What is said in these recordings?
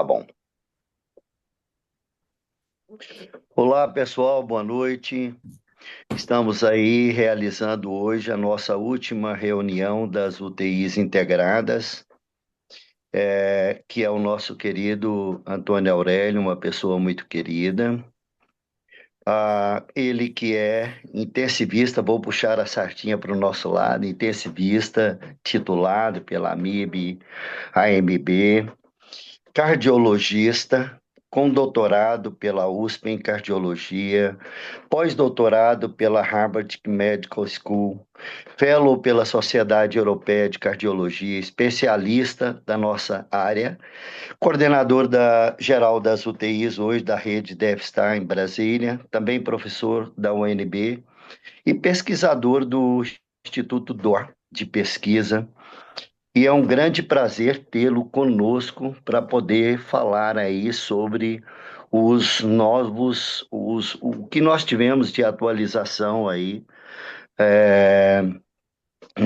bom. Olá, pessoal, boa noite. Estamos aí realizando hoje a nossa última reunião das UTIs integradas, que é o nosso querido Antônio Aurélio, uma pessoa muito querida. Ele que é intensivista, vou puxar a sardinha para o nosso lado, intensivista, titulado pela AMIB, AMB, cardiologista, com doutorado pela USP em cardiologia, pós-doutorado pela Harvard Medical School, fellow pela Sociedade Europeia de Cardiologia, especialista da nossa área, coordenador geral das UTIs hoje da rede DevStar em Brasília, também professor da UNB e pesquisador do Instituto DOR de Pesquisa. E é um grande prazer tê-lo conosco para poder falar aí sobre os novos, o que nós tivemos de atualização aí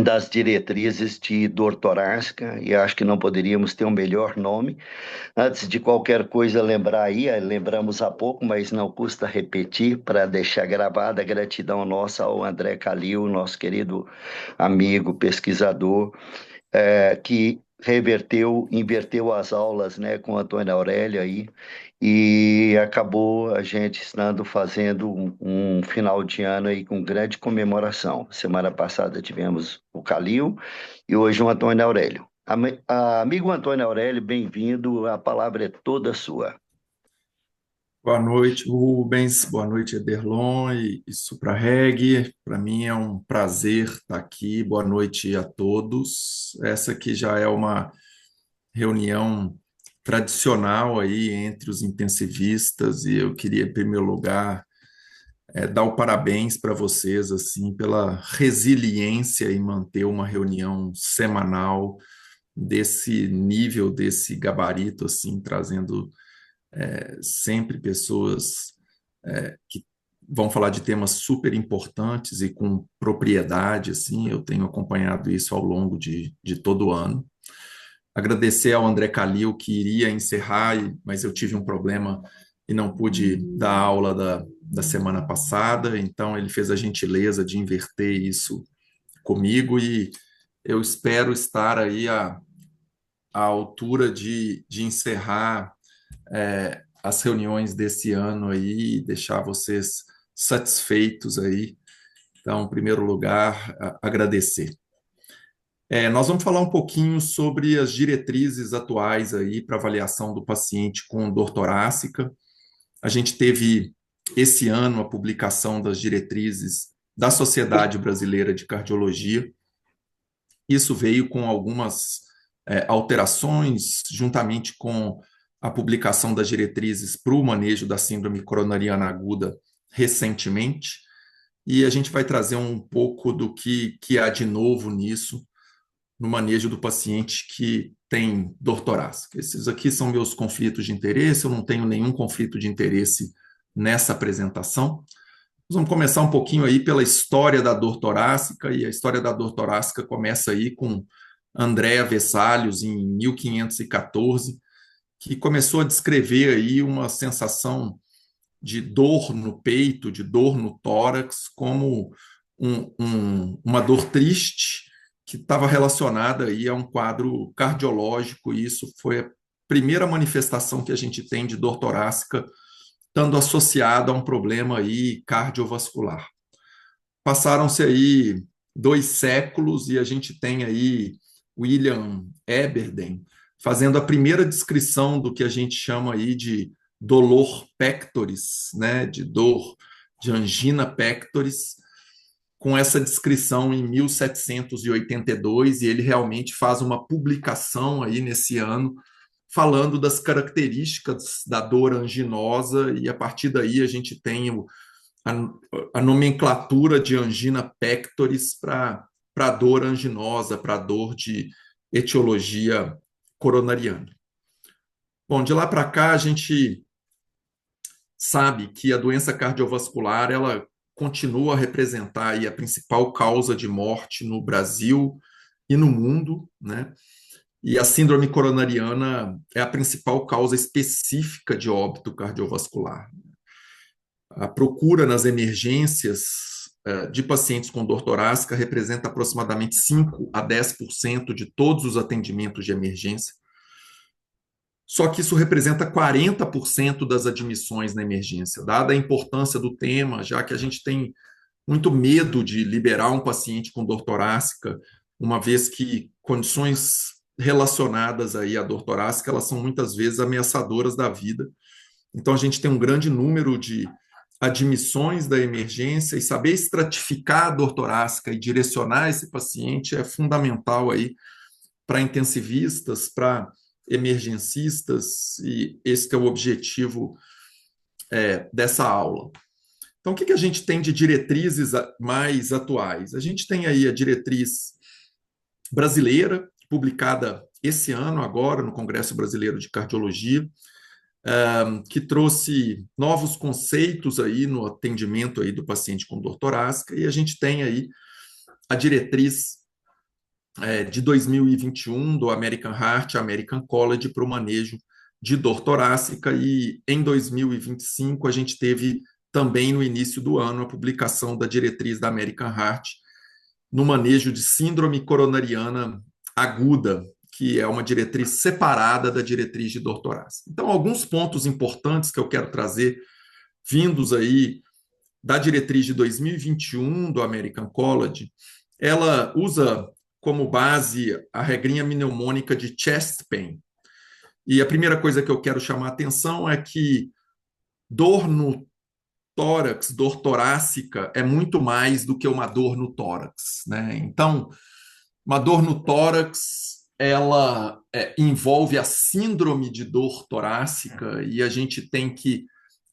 das diretrizes de dor torácica, e acho que não poderíamos ter um melhor nome. Antes de qualquer coisa, lembrar aí, lembramos há pouco, mas não custa repetir, para deixar gravada a gratidão nossa ao André Calil, nosso querido amigo, pesquisador, que inverteu as aulas, né, com o Antônio Aurélio aí, e acabou a gente estando fazendo um final de ano aí com grande comemoração. Semana passada tivemos o Calil e hoje o Antônio Aurélio. Amigo Antônio Aurélio, bem-vindo, a palavra é toda sua. Boa noite, Rubens. Boa noite, Ederlon e Suprareg. Para mim é um prazer estar aqui. Boa noite a todos. Essa aqui já é uma reunião tradicional aí entre os intensivistas e eu queria, em primeiro lugar, dar o parabéns para vocês assim pela resiliência em manter uma reunião semanal desse nível, desse gabarito, assim, trazendo sempre pessoas que vão falar de temas super importantes e com propriedade, assim, eu tenho acompanhado isso ao longo de todo o ano. Agradecer ao André Calil, que iria encerrar, mas eu tive um problema e não pude dar aula da semana passada, então ele fez a gentileza de inverter isso comigo e eu espero estar aí à altura de encerrar as reuniões desse ano aí e deixar vocês satisfeitos aí. Então, em primeiro lugar, agradecer. Nós vamos falar um pouquinho sobre as diretrizes atuais aí para avaliação do paciente com dor torácica. A gente teve esse ano a publicação das diretrizes da Sociedade Brasileira de Cardiologia. Isso veio com algumas alterações, juntamente com a publicação das diretrizes para o manejo da síndrome coronariana aguda recentemente, e a gente vai trazer um pouco do que há de novo nisso, no manejo do paciente que tem dor torácica. Esses aqui são meus conflitos de interesse, eu não tenho nenhum conflito de interesse nessa apresentação. Nós vamos começar um pouquinho aí pela história da dor torácica, e a história da dor torácica começa aí com Andrea Vesalius, em 1514, que começou a descrever aí uma sensação de dor no peito, de dor no tórax, como uma dor triste que estava relacionada aí a um quadro cardiológico, e isso foi a primeira manifestação que a gente tem de dor torácica, estando associado a um problema aí cardiovascular. Passaram-se aí 2 séculos e a gente tem aí William Eberden fazendo a primeira descrição do que a gente chama aí de dolor pectoris, né, de dor de angina pectoris, com essa descrição em 1782, e ele realmente faz uma publicação aí nesse ano falando das características da dor anginosa, e a partir daí a gente tem a, a nomenclatura de angina pectoris para dor anginosa, para dor de etiologia coronariana. Bom, de lá para cá a gente sabe que a doença cardiovascular ela continua a representar aí a principal causa de morte no Brasil e no mundo, né? E a síndrome coronariana é a principal causa específica de óbito cardiovascular. A procura nas emergências de pacientes com dor torácica representa aproximadamente 5 a 10% de todos os atendimentos de emergência. Só que isso representa 40% das admissões na emergência, dada a importância do tema, já que a gente tem muito medo de liberar um paciente com dor torácica, uma vez que condições relacionadas aí à dor torácica, elas são muitas vezes ameaçadoras da vida. Então a gente tem um grande número de admissões da emergência e saber estratificar a dor torácica e direcionar esse paciente é fundamental aí para intensivistas, para emergencistas, e esse é o objetivo dessa aula. Então, o que a gente tem de diretrizes mais atuais? A gente tem aí a diretriz brasileira, publicada esse ano, agora, no Congresso Brasileiro de Cardiologia, que trouxe novos conceitos aí no atendimento aí do paciente com dor torácica, e a gente tem aí a diretriz de 2021 do American Heart American College para o manejo de dor torácica, e em 2025 a gente teve também no início do ano a publicação da diretriz da American Heart no manejo de síndrome coronariana aguda, que é uma diretriz separada da diretriz de dor torácica. Então, alguns pontos importantes que eu quero trazer, vindos aí da diretriz de 2021 do American College, ela usa como base a regrinha mnemônica de chest pain. E a primeira coisa que eu quero chamar a atenção é que dor no tórax, dor torácica, é muito mais do que uma dor no tórax, né? Então, uma dor no tórax, ela envolve a síndrome de dor torácica, e a gente tem que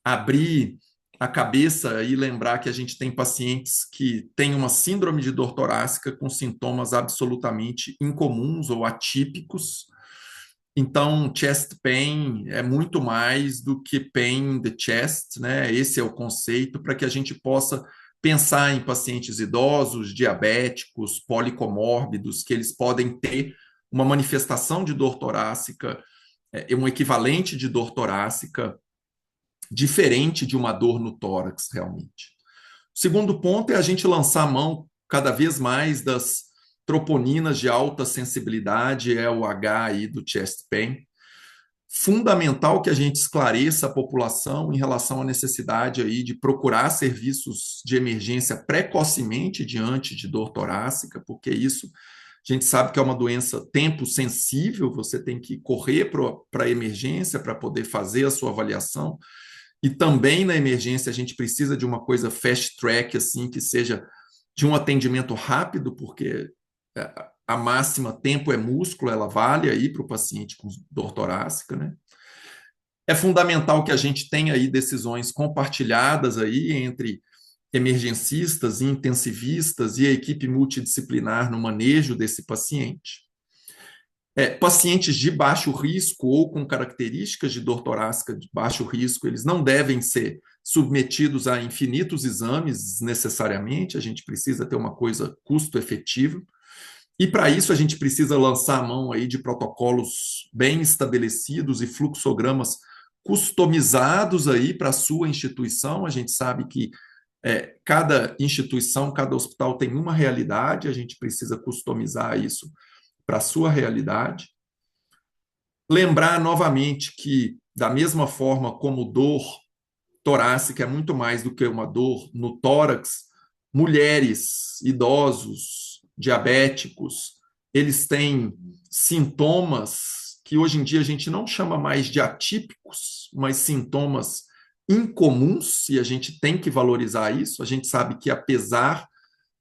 abrir a cabeça e lembrar que a gente tem pacientes que têm uma síndrome de dor torácica com sintomas absolutamente incomuns ou atípicos. Então, chest pain é muito mais do que pain in the chest, né? Esse é o conceito para que a gente possa pensar em pacientes idosos, diabéticos, policomórbidos, que eles podem ter uma manifestação de dor torácica, um equivalente de dor torácica diferente de uma dor no tórax, realmente. O segundo ponto é a gente lançar a mão cada vez mais das troponinas de alta sensibilidade, é o H aí do chest pain. Fundamental que a gente esclareça a população em relação à necessidade aí de procurar serviços de emergência precocemente diante de dor torácica, porque isso a gente sabe que é uma doença tempo sensível, você tem que correr para a emergência para poder fazer a sua avaliação. E também na emergência a gente precisa de uma coisa fast track, assim, que seja de um atendimento rápido, porque a máxima tempo é músculo, ela vale aí para o paciente com dor torácica, né? É fundamental que a gente tenha aí decisões compartilhadas aí entre emergencistas e intensivistas e a equipe multidisciplinar no manejo desse paciente. Pacientes de baixo risco ou com características de dor torácica de baixo risco, eles não devem ser submetidos a infinitos exames necessariamente, a gente precisa ter uma coisa custo-efetiva. E para isso a gente precisa lançar a mão aí de protocolos bem estabelecidos e fluxogramas customizados aí para a sua instituição. A gente sabe que cada instituição, cada hospital tem uma realidade, a gente precisa customizar isso para a sua realidade. Lembrar novamente que, da mesma forma como dor torácica é muito mais do que uma dor no tórax, mulheres, idosos, diabéticos, eles têm sintomas que hoje em dia a gente não chama mais de atípicos, mas sintomas incomuns, e a gente tem que valorizar isso. A gente sabe que, apesar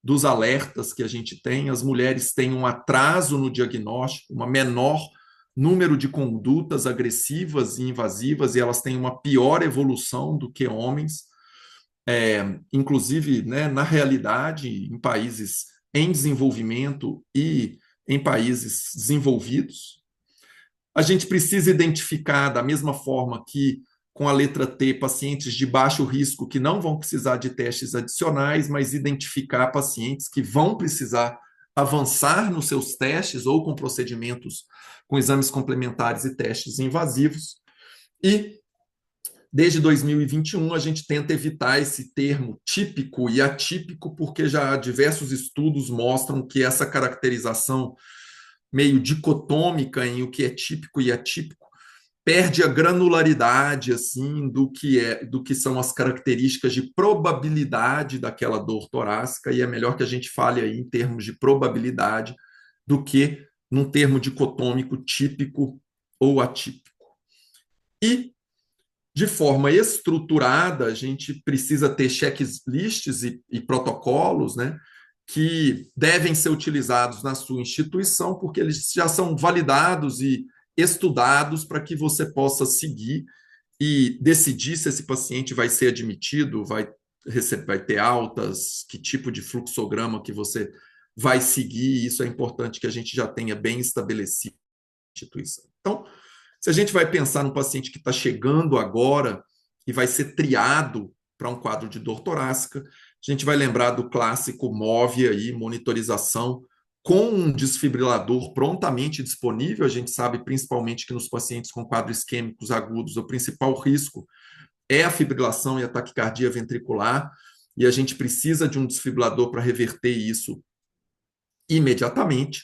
dos alertas que a gente tem, as mulheres têm um atraso no diagnóstico, uma menor número de condutas agressivas e invasivas, e elas têm uma pior evolução do que homens, inclusive, né, na realidade, em países em desenvolvimento e em países desenvolvidos. A gente precisa identificar, da mesma forma que com a letra T, pacientes de baixo risco que não vão precisar de testes adicionais, mas identificar pacientes que vão precisar avançar nos seus testes ou com procedimentos com exames complementares e testes invasivos. E desde 2021 a gente tenta evitar esse termo típico e atípico, porque já diversos estudos mostram que essa caracterização meio dicotômica em o que é típico e atípico perde a granularidade assim do que são as características de probabilidade daquela dor torácica, e é melhor que a gente fale aí em termos de probabilidade do que num termo dicotômico típico ou atípico. E de forma estruturada, a gente precisa ter checklists e protocolos, né, que devem ser utilizados na sua instituição, porque eles já são validados e estudados para que você possa seguir e decidir se esse paciente vai ser admitido, vai ter altas, que tipo de fluxograma que você vai seguir. Isso é importante que a gente já tenha bem estabelecido na instituição. Então, se a gente vai pensar num paciente que está chegando agora e vai ser triado para um quadro de dor torácica, a gente vai lembrar do clássico MOVE aí, monitorização com um desfibrilador prontamente disponível. A gente sabe principalmente que nos pacientes com quadros isquêmicos agudos, o principal risco é a fibrilação e a taquicardia ventricular, e a gente precisa de um desfibrilador para reverter isso imediatamente.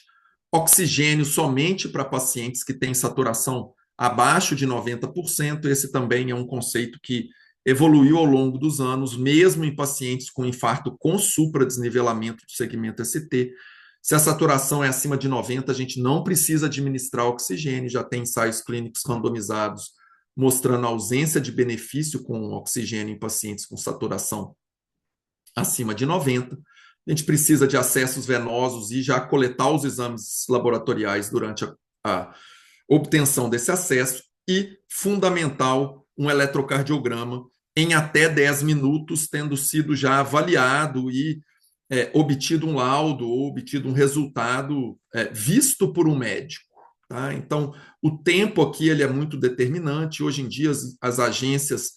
Oxigênio somente para pacientes que têm saturação abaixo de 90%. Esse também é um conceito que evoluiu ao longo dos anos, mesmo em pacientes com infarto com supradesnivelamento do segmento ST. Se a saturação é acima de 90, a gente não precisa administrar oxigênio, já tem ensaios clínicos randomizados mostrando a ausência de benefício com oxigênio em pacientes com saturação acima de 90. A gente precisa de acessos venosos e já coletar os exames laboratoriais durante a obtenção desse acesso, e fundamental um eletrocardiograma em até 10 minutos, tendo sido já avaliado e obtido um laudo ou obtido um resultado visto por um médico. Tá? Então, o tempo aqui ele é muito determinante. Hoje em dia, as agências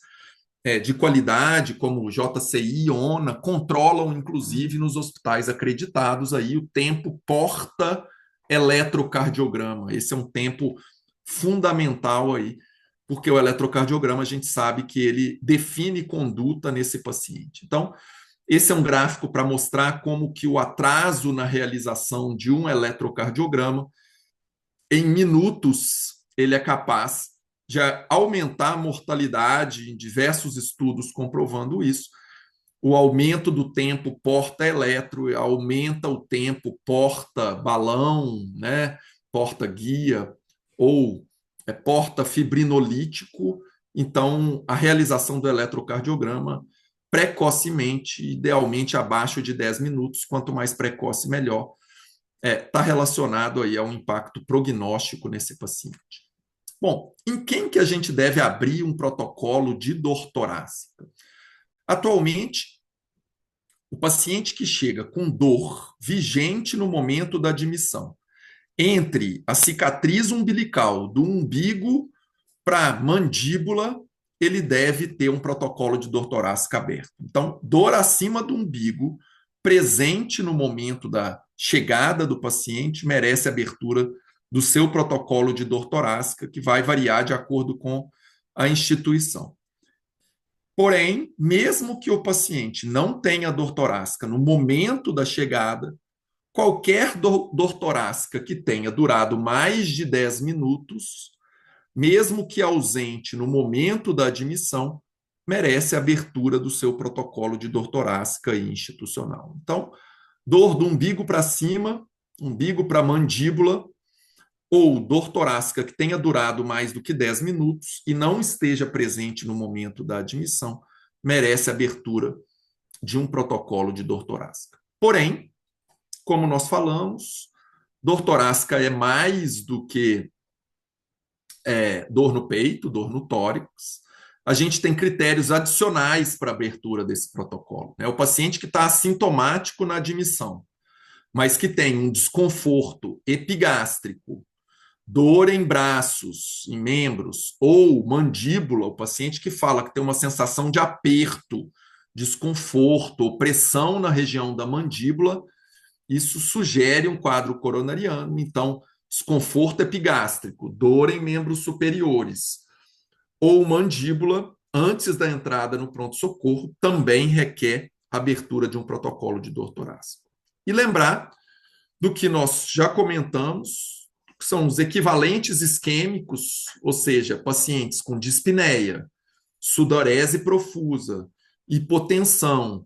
de qualidade, como o JCI, ONA, controlam, inclusive, nos hospitais acreditados, aí, o tempo porta eletrocardiograma. Esse é um tempo fundamental aí, porque o eletrocardiograma a gente sabe que ele define conduta nesse paciente. Então, esse é um gráfico para mostrar como que o atraso na realização de um eletrocardiograma, em minutos, ele é capaz de aumentar a mortalidade, em diversos estudos comprovando isso. O aumento do tempo porta-eletro aumenta o tempo porta-balão, né? Porta-guia ou porta-fibrinolítico. Então, a realização do eletrocardiograma precocemente, idealmente abaixo de 10 minutos, quanto mais precoce, melhor, está relacionado aí a um impacto prognóstico nesse paciente. Bom, em quem que a gente deve abrir um protocolo de dor torácica? Atualmente, o paciente que chega com dor vigente no momento da admissão, entre a cicatriz umbilical do umbigo para a mandíbula, ele deve ter um protocolo de dor torácica aberto. Então, dor acima do umbigo, presente no momento da chegada do paciente, merece abertura do seu protocolo de dor torácica, que vai variar de acordo com a instituição. Porém, mesmo que o paciente não tenha dor torácica no momento da chegada, qualquer dor torácica que tenha durado mais de 10 minutos, mesmo que ausente no momento da admissão, merece a abertura do seu protocolo de dor torácica institucional. Então, dor do umbigo para cima, umbigo para mandíbula, ou dor torácica que tenha durado mais do que 10 minutos e não esteja presente no momento da admissão, merece a abertura de um protocolo de dor torácica. Porém, como nós falamos, dor torácica é mais do que dor no peito, dor no tórax. A gente tem critérios adicionais para a abertura desse protocolo. O paciente que está assintomático na admissão, mas que tem um desconforto epigástrico, dor em braços, em membros, ou mandíbula, o paciente que fala que tem uma sensação de aperto, desconforto, ou pressão na região da mandíbula, isso sugere um quadro coronariano. Então, desconforto epigástrico, dor em membros superiores ou mandíbula antes da entrada no pronto-socorro também requer abertura de um protocolo de dor torácica. E lembrar do que nós já comentamos, que são os equivalentes isquêmicos, ou seja, pacientes com dispneia, sudorese profusa, hipotensão,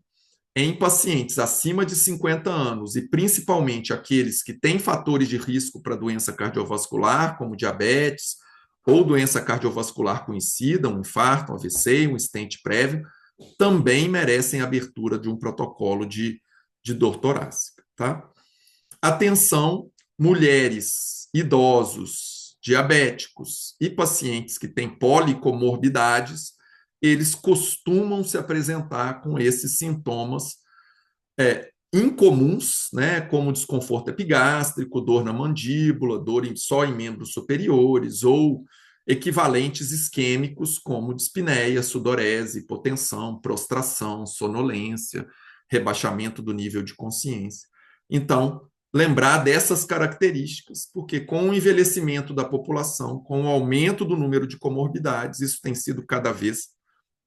em pacientes acima de 50 anos e principalmente aqueles que têm fatores de risco para doença cardiovascular, como diabetes ou doença cardiovascular conhecida, um infarto, um AVC, um stent prévio, também merecem abertura de um protocolo de dor torácica. Tá? Atenção, mulheres, idosos, diabéticos e pacientes que têm policomorbidades, eles costumam se apresentar com esses sintomas incomuns, né, como desconforto epigástrico, dor na mandíbula, dor só em membros superiores, ou equivalentes isquêmicos, como dispneia, sudorese, hipotensão, prostração, sonolência, rebaixamento do nível de consciência. Então, lembrar dessas características, porque com o envelhecimento da população, com o aumento do número de comorbidades, isso tem sido cada vez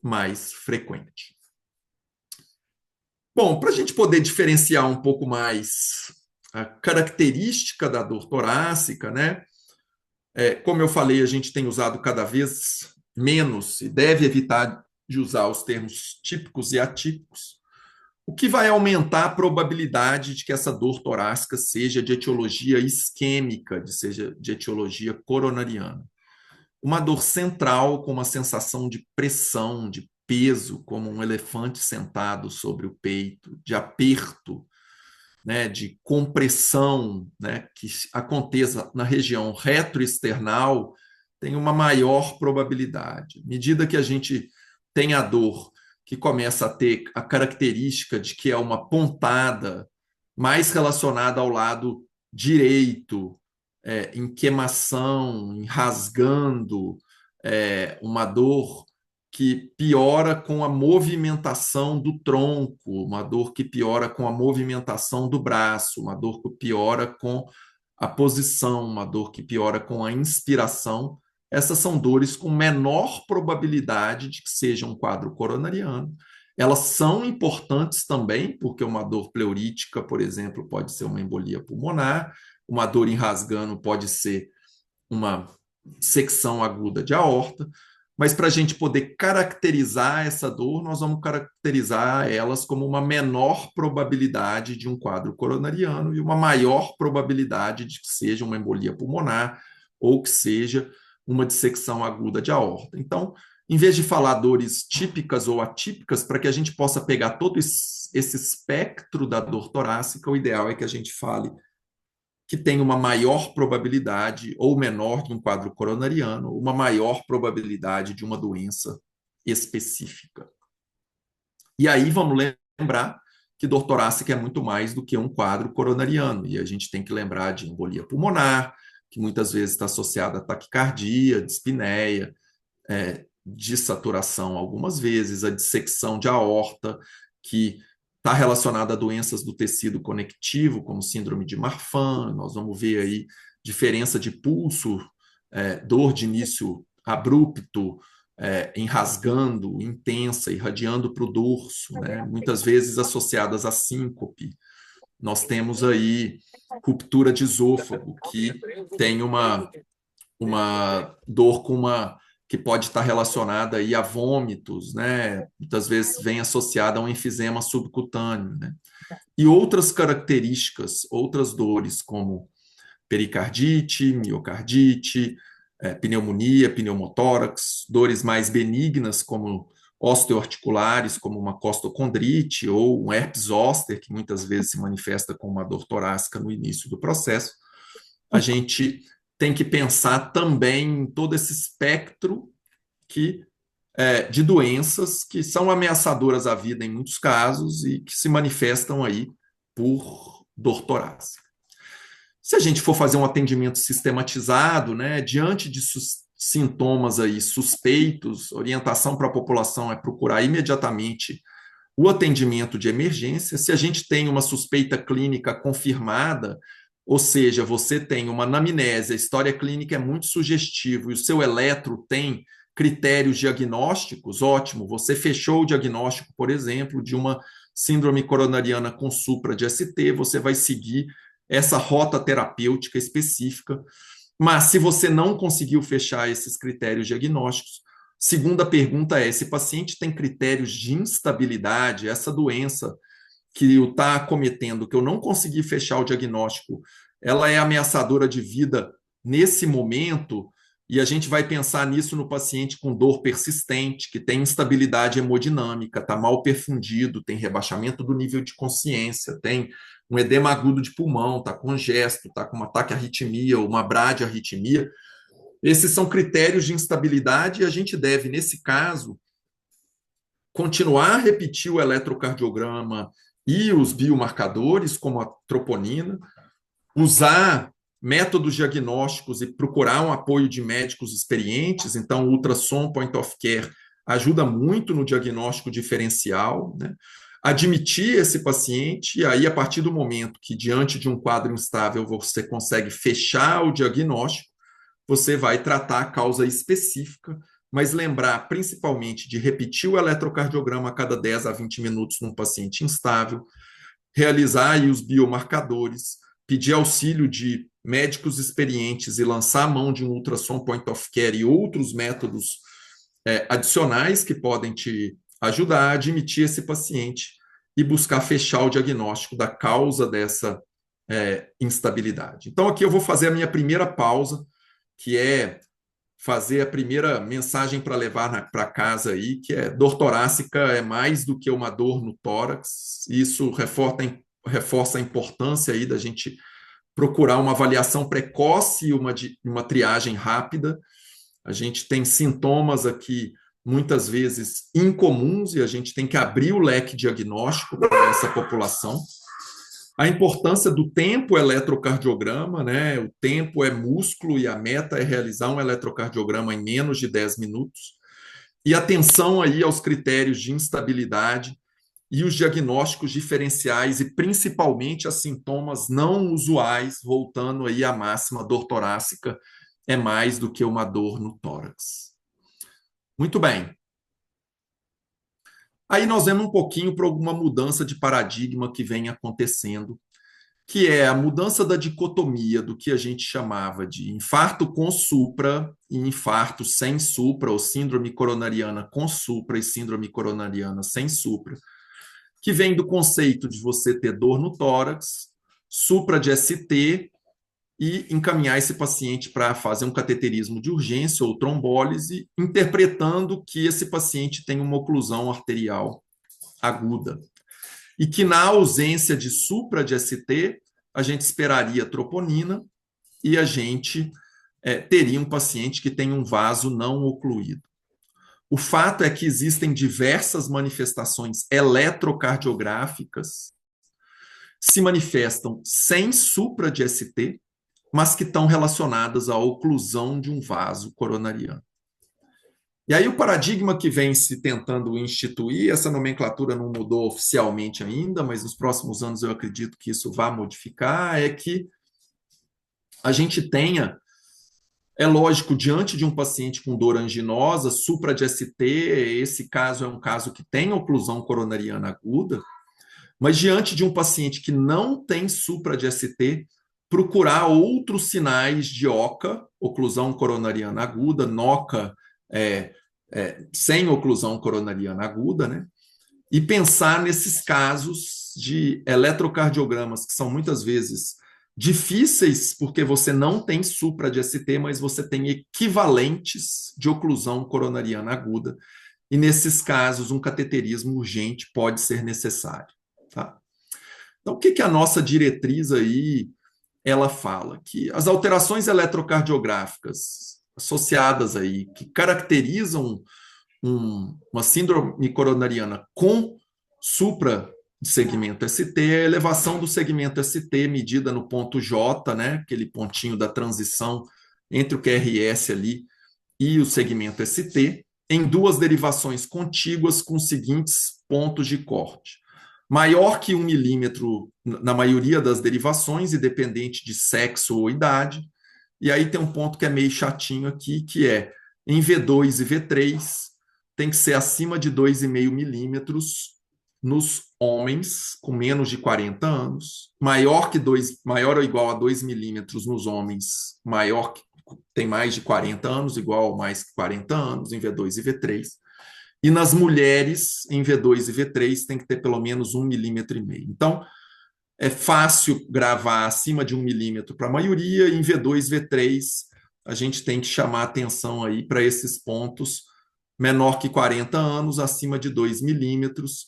mais frequente. Bom, para a gente poder diferenciar um pouco mais a característica da dor torácica, né? Como eu falei, a gente tem usado cada vez menos e deve evitar de usar os termos típicos e atípicos, o que vai aumentar a probabilidade de que essa dor torácica seja de etiologia isquêmica, seja de etiologia coronariana. Uma dor central com uma sensação de pressão, de peso, como um elefante sentado sobre o peito, de aperto, né, de compressão, né, que aconteça na região retroesternal, tem uma maior probabilidade. À medida que a gente tem a dor que começa a ter a característica de que é uma pontada mais relacionada ao lado direito, em queimação, em rasgando, uma dor que piora com a movimentação do tronco, uma dor que piora com a movimentação do braço, uma dor que piora com a posição, uma dor que piora com a inspiração. Essas são dores com menor probabilidade de que seja um quadro coronariano. Elas são importantes também, porque uma dor pleurítica, por exemplo, pode ser uma embolia pulmonar, uma dor em rasgando pode ser uma secção aguda de aorta, mas para a gente poder caracterizar essa dor, nós vamos caracterizar elas como uma menor probabilidade de um quadro coronariano e uma maior probabilidade de que seja uma embolia pulmonar ou que seja uma dissecção aguda de aorta. Então, em vez de falar dores típicas ou atípicas, para que a gente possa pegar todo esse espectro da dor torácica, o ideal é que a gente fale que tem uma maior probabilidade ou menor de um quadro coronariano, uma maior probabilidade de uma doença específica. E aí vamos lembrar que dor torácica é muito mais do que um quadro coronariano, e a gente tem que lembrar de embolia pulmonar, que muitas vezes está associada a taquicardia, dispneia, dessaturação algumas vezes, a dissecção de aorta, que está relacionada a doenças do tecido conectivo, como síndrome de Marfan. Nós vamos ver aí diferença de pulso, dor de início abrupto, enrasgando, intensa, irradiando para o dorso, né? Muitas vezes associadas a síncope. Nós temos aí ruptura de esôfago, que tem uma dor com que pode estar relacionada aí a vômitos, né? Muitas vezes vem associada a um enfisema subcutâneo, né? E outras características, outras dores, como pericardite, miocardite, pneumonia, pneumotórax, dores mais benignas, como osteoarticulares, como uma costocondrite ou um herpes zoster, que muitas vezes se manifesta com uma dor torácica no início do processo. A gente tem que pensar também em todo esse espectro de doenças que são ameaçadoras à vida em muitos casos e que se manifestam aí por dor torácica. Se a gente for fazer um atendimento sistematizado, né, diante de sintomas aí suspeitos, orientação para a população é procurar imediatamente o atendimento de emergência. Se a gente tem uma suspeita clínica confirmada, ou seja, você tem uma anamnese, a história clínica é muito sugestiva e o seu eletro tem critérios diagnósticos, ótimo, você fechou o diagnóstico, por exemplo, de uma síndrome coronariana com supra de ST, você vai seguir essa rota terapêutica específica. Mas se você não conseguiu fechar esses critérios diagnósticos, segunda pergunta é: esse paciente tem critérios de instabilidade, essa doença que o está acometendo, que eu não consegui fechar o diagnóstico, ela é ameaçadora de vida nesse momento, e a gente vai pensar nisso no paciente com dor persistente, que tem instabilidade hemodinâmica, está mal perfundido, tem rebaixamento do nível de consciência, tem um edema agudo de pulmão, está congesto, está com um ataque à arritmia ou uma bradiarritmia. Esses são critérios de instabilidade e a gente deve, nesse caso, continuar a repetir o eletrocardiograma e os biomarcadores, como a troponina, usar métodos diagnósticos e procurar um apoio de médicos experientes. Então, o ultrassom point of care ajuda muito no diagnóstico diferencial, né? Admitir esse paciente, e aí, a partir do momento que, diante de um quadro instável, você consegue fechar o diagnóstico, você vai tratar a causa específica, mas lembrar principalmente de repetir o eletrocardiograma a cada 10 a 20 minutos num paciente instável, realizar aí os biomarcadores, pedir auxílio de médicos experientes e lançar a mão de um ultrassom point of care e outros métodos adicionais que podem te ajudar a admitir esse paciente e buscar fechar o diagnóstico da causa dessa instabilidade. Então, aqui eu vou fazer a minha primeira pausa, que é fazer a primeira mensagem para levar para casa aí, que é: dor torácica é mais do que uma dor no tórax. Isso reforça a importância aí da gente procurar uma avaliação precoce e uma triagem rápida. A gente tem sintomas aqui muitas vezes incomuns e a gente tem que abrir o leque diagnóstico para essa população. A importância do tempo eletrocardiograma, né? O tempo é músculo e a meta é realizar um eletrocardiograma em menos de 10 minutos. E atenção aí aos critérios de instabilidade e os diagnósticos diferenciais e principalmente a sintomas não usuais, voltando aí à máxima: dor torácica é mais do que uma dor no tórax. Muito bem. Aí nós vemos um pouquinho para alguma mudança de paradigma que vem acontecendo, que é a mudança da dicotomia do que a gente chamava de infarto com supra e infarto sem supra, ou síndrome coronariana com supra e síndrome coronariana sem supra, que vem do conceito de você ter dor no tórax, supra de ST, e encaminhar esse paciente para fazer um cateterismo de urgência ou trombólise, interpretando que esse paciente tem uma oclusão arterial aguda. E que na ausência de supra de ST, a gente esperaria troponina e a gente teria um paciente que tem um vaso não ocluído. O fato é que existem diversas manifestações eletrocardiográficas que se manifestam sem supra de ST, mas que estão relacionadas à oclusão de um vaso coronariano. E aí o paradigma que vem se tentando instituir, essa nomenclatura não mudou oficialmente ainda, mas nos próximos anos eu acredito que isso vai modificar, é que a gente tenha, é lógico, diante de um paciente com dor anginosa, supra de ST, esse caso é um caso que tem oclusão coronariana aguda, mas diante de um paciente que não tem supra de ST, procurar outros sinais de OCA, oclusão coronariana aguda, NOCA sem oclusão coronariana aguda, né? E pensar nesses casos de eletrocardiogramas que são muitas vezes difíceis porque você não tem supra de ST, mas você tem equivalentes de oclusão coronariana aguda. E nesses casos, um cateterismo urgente pode ser necessário. Tá? Então, o que a nossa diretriz aí ela fala? Que as alterações eletrocardiográficas associadas aí, que caracterizam uma síndrome coronariana com supra de segmento ST, a elevação do segmento ST medida no ponto J, né, aquele pontinho da transição entre o QRS ali e o segmento ST, em duas derivações contíguas com os seguintes pontos de corte. Maior que 1 milímetro na maioria das derivações, independente de sexo ou idade. E aí tem um ponto que é meio chatinho aqui, que é em V2 e V3, tem que ser acima de 2,5 milímetros nos homens com menos de 40 anos, maior ou igual a 2 milímetros nos homens, maior que tem mais de 40 anos, igual ou mais que 40 anos, em V2 e V3. E nas mulheres, em V2 e V3, tem que ter pelo menos 1,5 milímetro. Então, é fácil gravar acima de 1 milímetro para a maioria, em V2, V3, a gente tem que chamar atenção aí para esses pontos, menor que 40 anos, acima de 2 milímetros,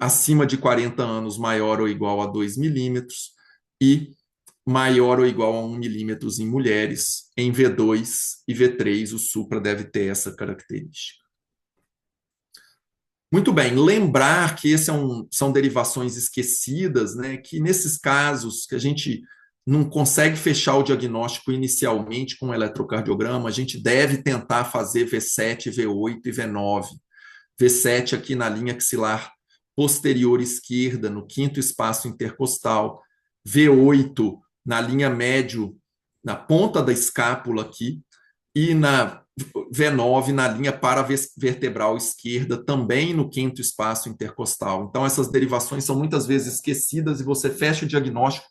acima de 40 anos, maior ou igual a 2 milímetros, e maior ou igual a 1 milímetro em mulheres. Em V2 e V3, o supra deve ter essa característica. Muito bem, lembrar que são derivações esquecidas, né, que nesses casos que a gente não consegue fechar o diagnóstico inicialmente com o eletrocardiograma, a gente deve tentar fazer V7, V8 e V9. V7 aqui na linha axilar posterior esquerda, no quinto espaço intercostal, V8 na linha médio, na ponta da escápula aqui, e na V9 na linha paravertebral esquerda, também no quinto espaço intercostal. Então, essas derivações são muitas vezes esquecidas e você fecha o diagnóstico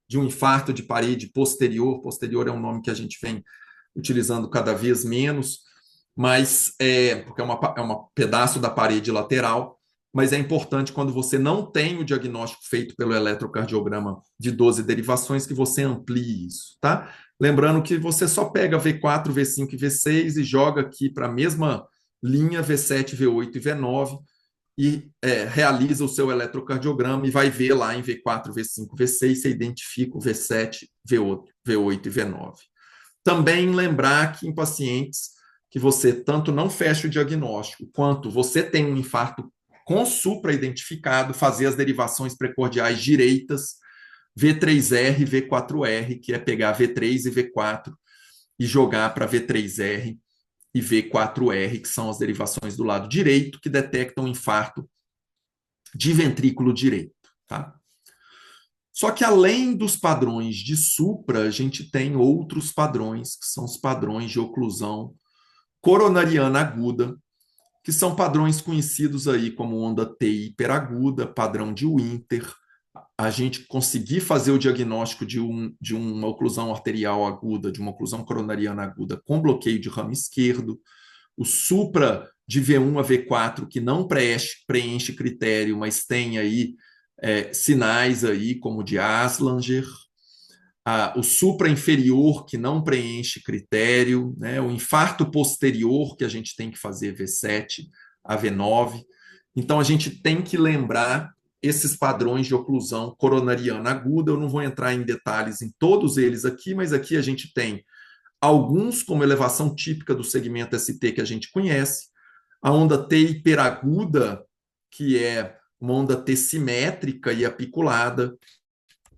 de um infarto de parede posterior. Posterior é um nome que a gente vem utilizando cada vez menos, mas porque é um pedaço da parede lateral, mas é importante quando você não tem o diagnóstico feito pelo eletrocardiograma de 12 derivações que você amplie isso, tá? Lembrando que você só pega V4, V5 e V6 e joga aqui para a mesma linha V7, V8 e V9 e realiza o seu eletrocardiograma e vai ver lá em V4, V5, V6, você identifica o V7, V8 e V9. Também lembrar que em pacientes que você tanto não fecha o diagnóstico, quanto você tem um infarto com supra identificado, fazer as derivações precordiais direitas, V3R e V4R, que é pegar V3 e V4 e jogar para V3R e V4R, que são as derivações do lado direito, que detectam infarto de ventrículo direito. Tá? Só que além dos padrões de supra, a gente tem outros padrões, que são os padrões de oclusão coronariana aguda, que são padrões conhecidos aí como onda T hiperaguda, padrão de Winter, a gente conseguir fazer o diagnóstico de uma oclusão arterial aguda, de uma oclusão coronariana aguda com bloqueio de ramo esquerdo, o supra de V1 a V4, que não preenche critério, mas tem aí sinais aí como de Aslanger, o supra inferior, que não preenche critério, né? O infarto posterior, que a gente tem que fazer V7 a V9. Então, a gente tem que lembrar esses padrões de oclusão coronariana aguda. Eu não vou entrar em detalhes em todos eles aqui, mas aqui a gente tem alguns como elevação típica do segmento ST que a gente conhece, a onda T hiperaguda, que é uma onda T simétrica e apiculada,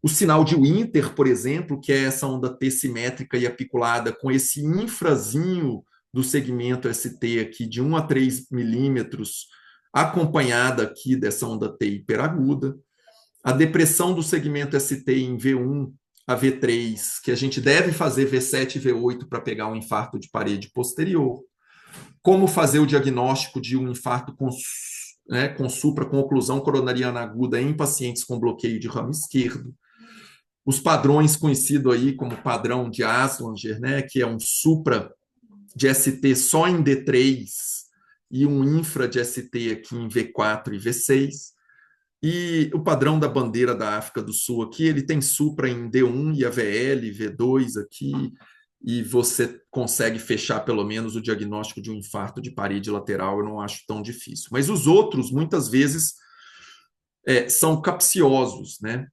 o sinal de Winter, por exemplo, que é essa onda T simétrica e apiculada com esse infrazinho do segmento ST aqui de 1 a 3 milímetros, acompanhada aqui dessa onda T hiperaguda, a depressão do segmento ST em V1 a V3, que a gente deve fazer V7 e V8 para pegar um infarto de parede posterior, como fazer o diagnóstico de um infarto com supra, com oclusão coronariana aguda em pacientes com bloqueio de ramo esquerdo, os padrões conhecidos aí como padrão de Aslanger, né, que é um supra de ST só em D3 e um infra de ST aqui em V4 e V6. E o padrão da bandeira da África do Sul aqui, ele tem supra em D1 e AVL, V2 aqui, e você consegue fechar pelo menos o diagnóstico de um infarto de parede lateral, eu não acho tão difícil. Mas os outros, muitas vezes, são capciosos, né?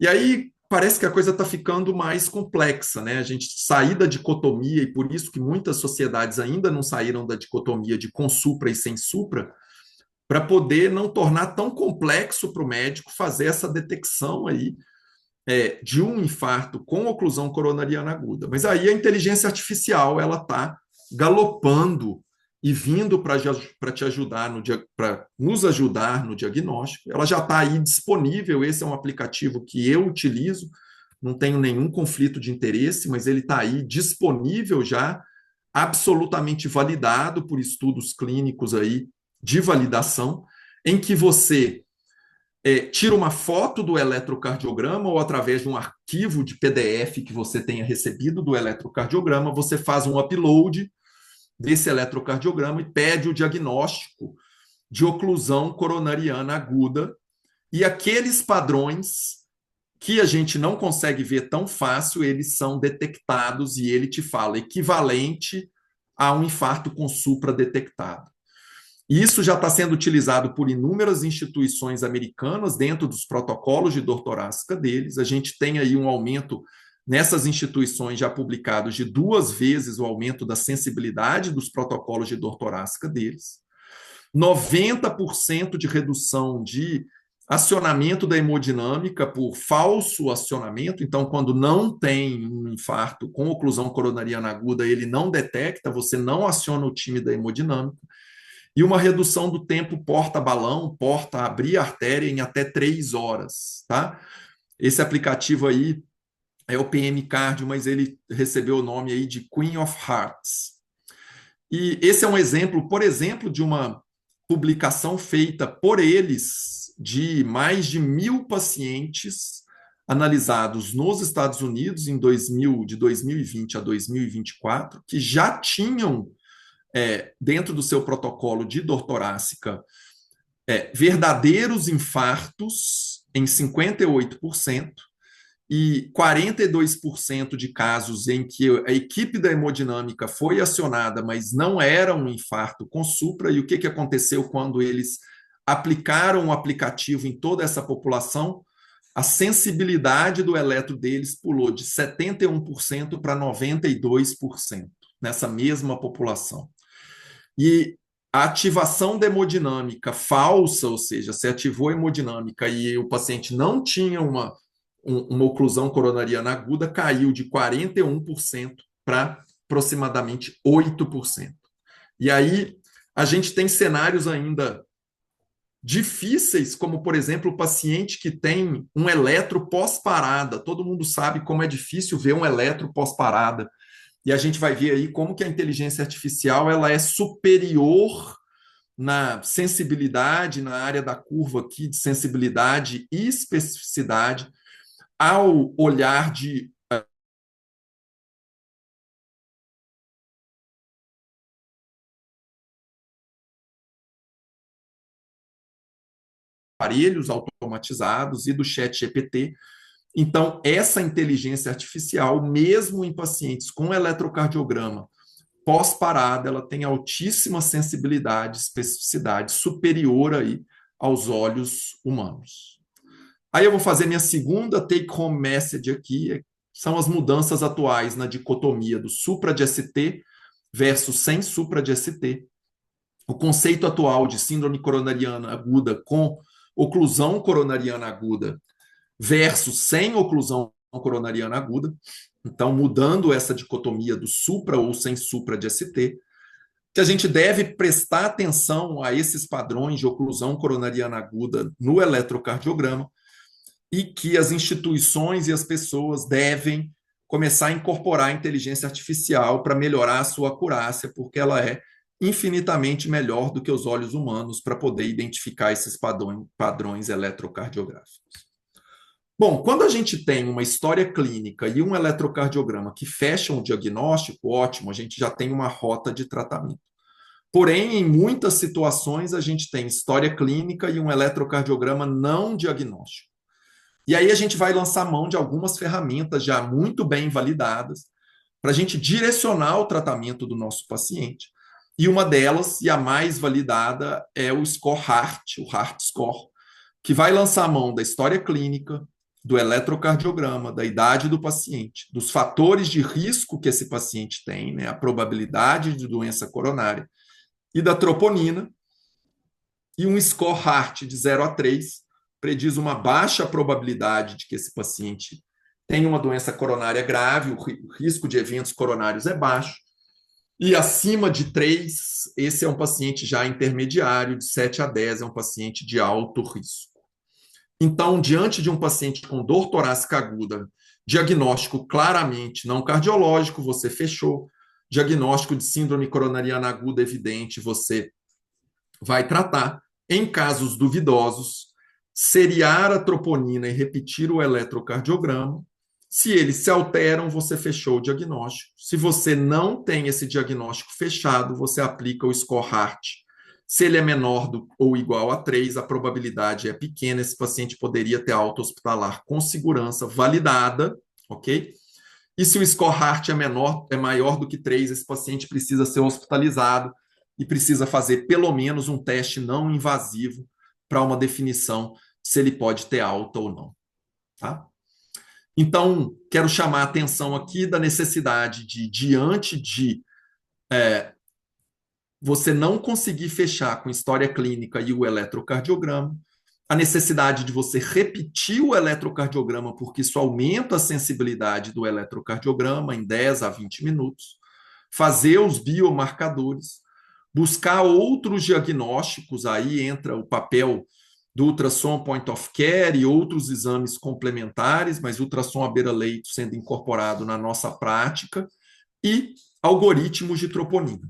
E aí parece que a coisa está ficando mais complexa, né? A gente sair da dicotomia, e por isso que muitas sociedades ainda não saíram da dicotomia de com supra e sem supra, para poder não tornar tão complexo para o médico fazer essa detecção aí de um infarto com oclusão coronariana aguda. Mas aí a inteligência artificial ela está galopando e vindo para te ajudar para nos ajudar no diagnóstico. Ela já está aí disponível. Esse é um aplicativo que eu utilizo, não tenho nenhum conflito de interesse, mas ele está aí disponível já, absolutamente validado por estudos clínicos aí de validação, em que você tira uma foto do eletrocardiograma ou através de um arquivo de PDF que você tenha recebido do eletrocardiograma, você faz um upload desse eletrocardiograma e pede o diagnóstico de oclusão coronariana aguda e aqueles padrões que a gente não consegue ver tão fácil, eles são detectados e ele te fala equivalente a um infarto com supra detectado. E isso já está sendo utilizado por inúmeras instituições americanas dentro dos protocolos de dor torácica deles. A gente tem aí um aumento nessas instituições já publicados de 2 vezes o aumento da sensibilidade dos protocolos de dor torácica deles. 90% de redução de acionamento da hemodinâmica por falso acionamento. Então, quando não tem um infarto com oclusão coronariana aguda, ele não detecta, você não aciona o time da hemodinâmica. E uma redução do tempo porta-balão, porta-abrir artéria em até 3 horas, tá? Esse aplicativo aí é o PM Cardio, mas ele recebeu o nome aí de Queen of Hearts. E esse é um exemplo, por exemplo, de uma publicação feita por eles de mais de 1.000 pacientes analisados nos Estados Unidos de 2020 a 2024, que já tinham dentro do seu protocolo de dor torácica verdadeiros infartos em 58%, e 42% de casos em que a equipe da hemodinâmica foi acionada, mas não era um infarto com supra. E o que aconteceu quando eles aplicaram o aplicativo em toda essa população? A sensibilidade do eletro deles pulou de 71% para 92% nessa mesma população. E a ativação da hemodinâmica falsa, ou seja, se ativou a hemodinâmica e o paciente não tinha uma oclusão coronariana aguda, caiu de 41% para aproximadamente 8%. E aí a gente tem cenários ainda difíceis, como, por exemplo, o paciente que tem um eletro pós-parada. Todo mundo sabe como é difícil ver um eletro pós-parada. E a gente vai ver aí como que a inteligência artificial ela é superior na sensibilidade, na área da curva aqui de sensibilidade e especificidade, ao olhar de aparelhos automatizados e do chat GPT. Então, essa inteligência artificial, mesmo em pacientes com eletrocardiograma pós-parada, ela tem altíssima sensibilidade, especificidade, superior aí aos olhos humanos. Aí eu vou fazer minha segunda take-home message aqui, são as mudanças atuais na dicotomia do supra de ST versus sem supra de ST. O conceito atual de síndrome coronariana aguda com oclusão coronariana aguda versus sem oclusão coronariana aguda. Então, mudando essa dicotomia do supra ou sem supra de ST, que a gente deve prestar atenção a esses padrões de oclusão coronariana aguda no eletrocardiograma e que as instituições e as pessoas devem começar a incorporar a inteligência artificial para melhorar a sua acurácia, porque ela é infinitamente melhor do que os olhos humanos para poder identificar esses padrões eletrocardiográficos. Bom, quando a gente tem uma história clínica e um eletrocardiograma que fecham o diagnóstico, ótimo, a gente já tem uma rota de tratamento. Porém, em muitas situações, a gente tem história clínica e um eletrocardiograma não diagnóstico. E aí a gente vai lançar mão de algumas ferramentas já muito bem validadas para a gente direcionar o tratamento do nosso paciente. E uma delas, e a mais validada, é o Score Heart, o Heart Score, que vai lançar mão da história clínica, do eletrocardiograma, da idade do paciente, dos fatores de risco que esse paciente tem, né, a probabilidade de doença coronária, e da troponina, e um Score Heart de 0 a 3 prediz uma baixa probabilidade de que esse paciente tenha uma doença coronária grave, o risco de eventos coronários é baixo, E acima de 3, esse é um paciente já intermediário, de 7 a 10 é um paciente de alto risco. Então, diante de um paciente com dor torácica aguda, diagnóstico claramente não cardiológico, você fechou. Diagnóstico de síndrome coronariana aguda evidente, você vai tratar. Em casos duvidosos, seriar a troponina e repetir o eletrocardiograma. Se eles se alteram, você fechou o diagnóstico. Se você não tem esse diagnóstico fechado, você aplica o score Hart. Se ele é menor ou igual a 3, a probabilidade é pequena. Esse paciente poderia ter alta hospitalar com segurança validada, ok? E se o score Hart é maior do que 3, esse paciente precisa ser hospitalizado e precisa fazer pelo menos um teste não invasivo para uma definição se ele pode ter alta ou não. Tá? Então, quero chamar a atenção aqui da necessidade de, diante de você não conseguir fechar com história clínica e o eletrocardiograma, a necessidade de você repetir o eletrocardiograma, porque isso aumenta a sensibilidade do eletrocardiograma em 10 a 20 minutos, fazer os biomarcadores, buscar outros diagnósticos, aí entra o papel do ultrassom point of care e outros exames complementares, mas ultrassom à beira-leito sendo incorporado na nossa prática, e algoritmos de troponina.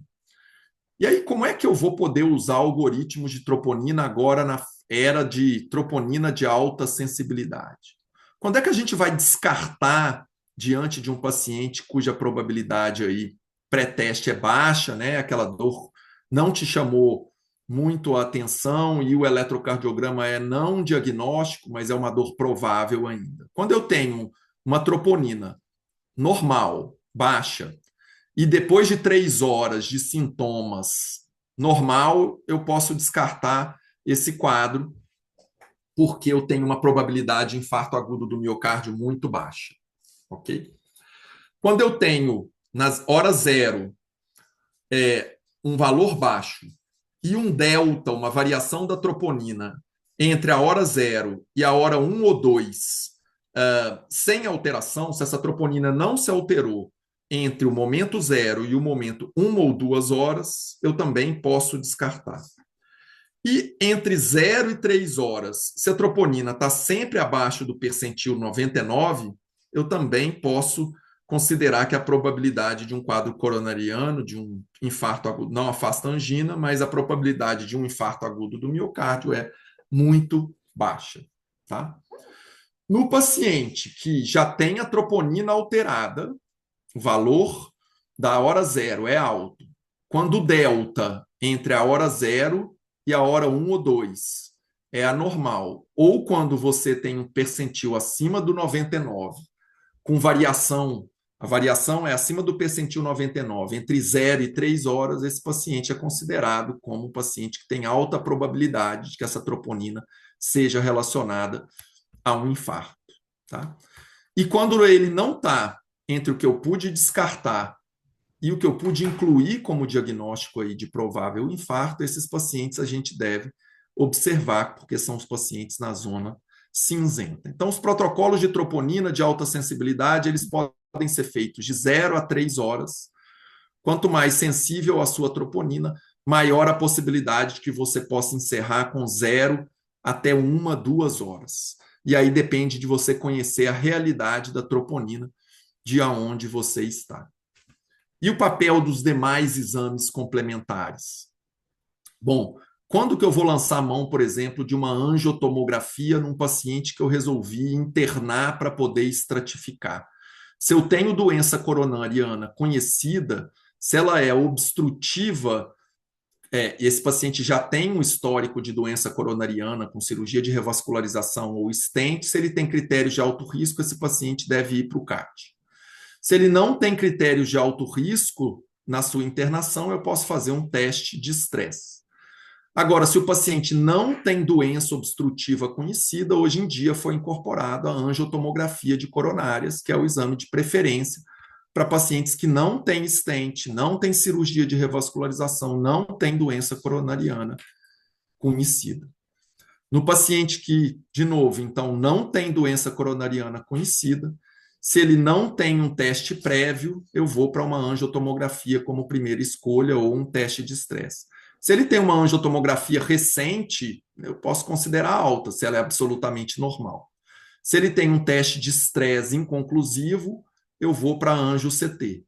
E aí, como é que eu vou poder usar algoritmos de troponina agora na era de troponina de alta sensibilidade? Quando é que a gente vai descartar diante de um paciente cuja probabilidade aí pré-teste é baixa, né? Aquela dor não te chamou muito a atenção e o eletrocardiograma é não diagnóstico, mas é uma dor provável ainda. Quando eu tenho uma troponina normal, baixa, e depois de 3 horas de sintomas normal, eu posso descartar esse quadro, porque eu tenho uma probabilidade de infarto agudo do miocárdio muito baixa. Ok? Quando eu tenho, nas horas zero, um valor baixo e um delta, uma variação da troponina, entre a hora zero e a hora 1 ou 2, sem alteração, se essa troponina não se alterou entre o momento zero e o momento 1 ou 2 horas, eu também posso descartar. E entre 0 e 3 horas, se a troponina está sempre abaixo do percentil 99, eu também posso considerar que a probabilidade de um quadro coronariano, de um infarto agudo, não afasta a angina, mas a probabilidade de um infarto agudo do miocárdio é muito baixa. Tá? No paciente que já tem a troponina alterada, o valor da hora zero é alto. Quando o delta entre a hora zero e a hora 1 ou 2 é anormal, ou quando você tem um percentil acima do 99, com variação, a variação é acima do percentil 99, entre 0 e 3 horas, esse paciente é considerado como um paciente que tem alta probabilidade de que essa troponina seja relacionada a um infarto. Tá? E quando ele não está entre o que eu pude descartar e o que eu pude incluir como diagnóstico aí de provável infarto, esses pacientes a gente deve observar, porque são os pacientes na zona cinzenta. Então, os protocolos de troponina de alta sensibilidade, eles podem ser feitos de 0 a 3 horas. Quanto mais sensível a sua troponina, maior a possibilidade de que você possa encerrar com 0 até 1, 2 horas. E aí depende de você conhecer a realidade da troponina de aonde você está. E o papel dos demais exames complementares? Bom, quando que eu vou lançar a mão, por exemplo, de uma angiotomografia num paciente que eu resolvi internar para poder estratificar? Se eu tenho doença coronariana conhecida, se ela é obstrutiva, esse paciente já tem um histórico de doença coronariana com cirurgia de revascularização ou stent, se ele tem critérios de alto risco, esse paciente deve ir para o CAT. Se ele não tem critérios de alto risco na sua internação, eu posso fazer um teste de estresse. Agora, se o paciente não tem doença obstrutiva conhecida, hoje em dia foi incorporada a angiotomografia de coronárias, que é o exame de preferência para pacientes que não têm stent, não têm cirurgia de revascularização, não têm doença coronariana conhecida. No paciente que, de novo, então, não tem doença coronariana conhecida, Se ele não tem um teste prévio, eu vou para uma angiotomografia como primeira escolha ou um teste de estresse. Se ele tem uma angiotomografia recente, eu posso considerar alta, se ela é absolutamente normal. Se ele tem um teste de estresse inconclusivo, eu vou para angio-CT.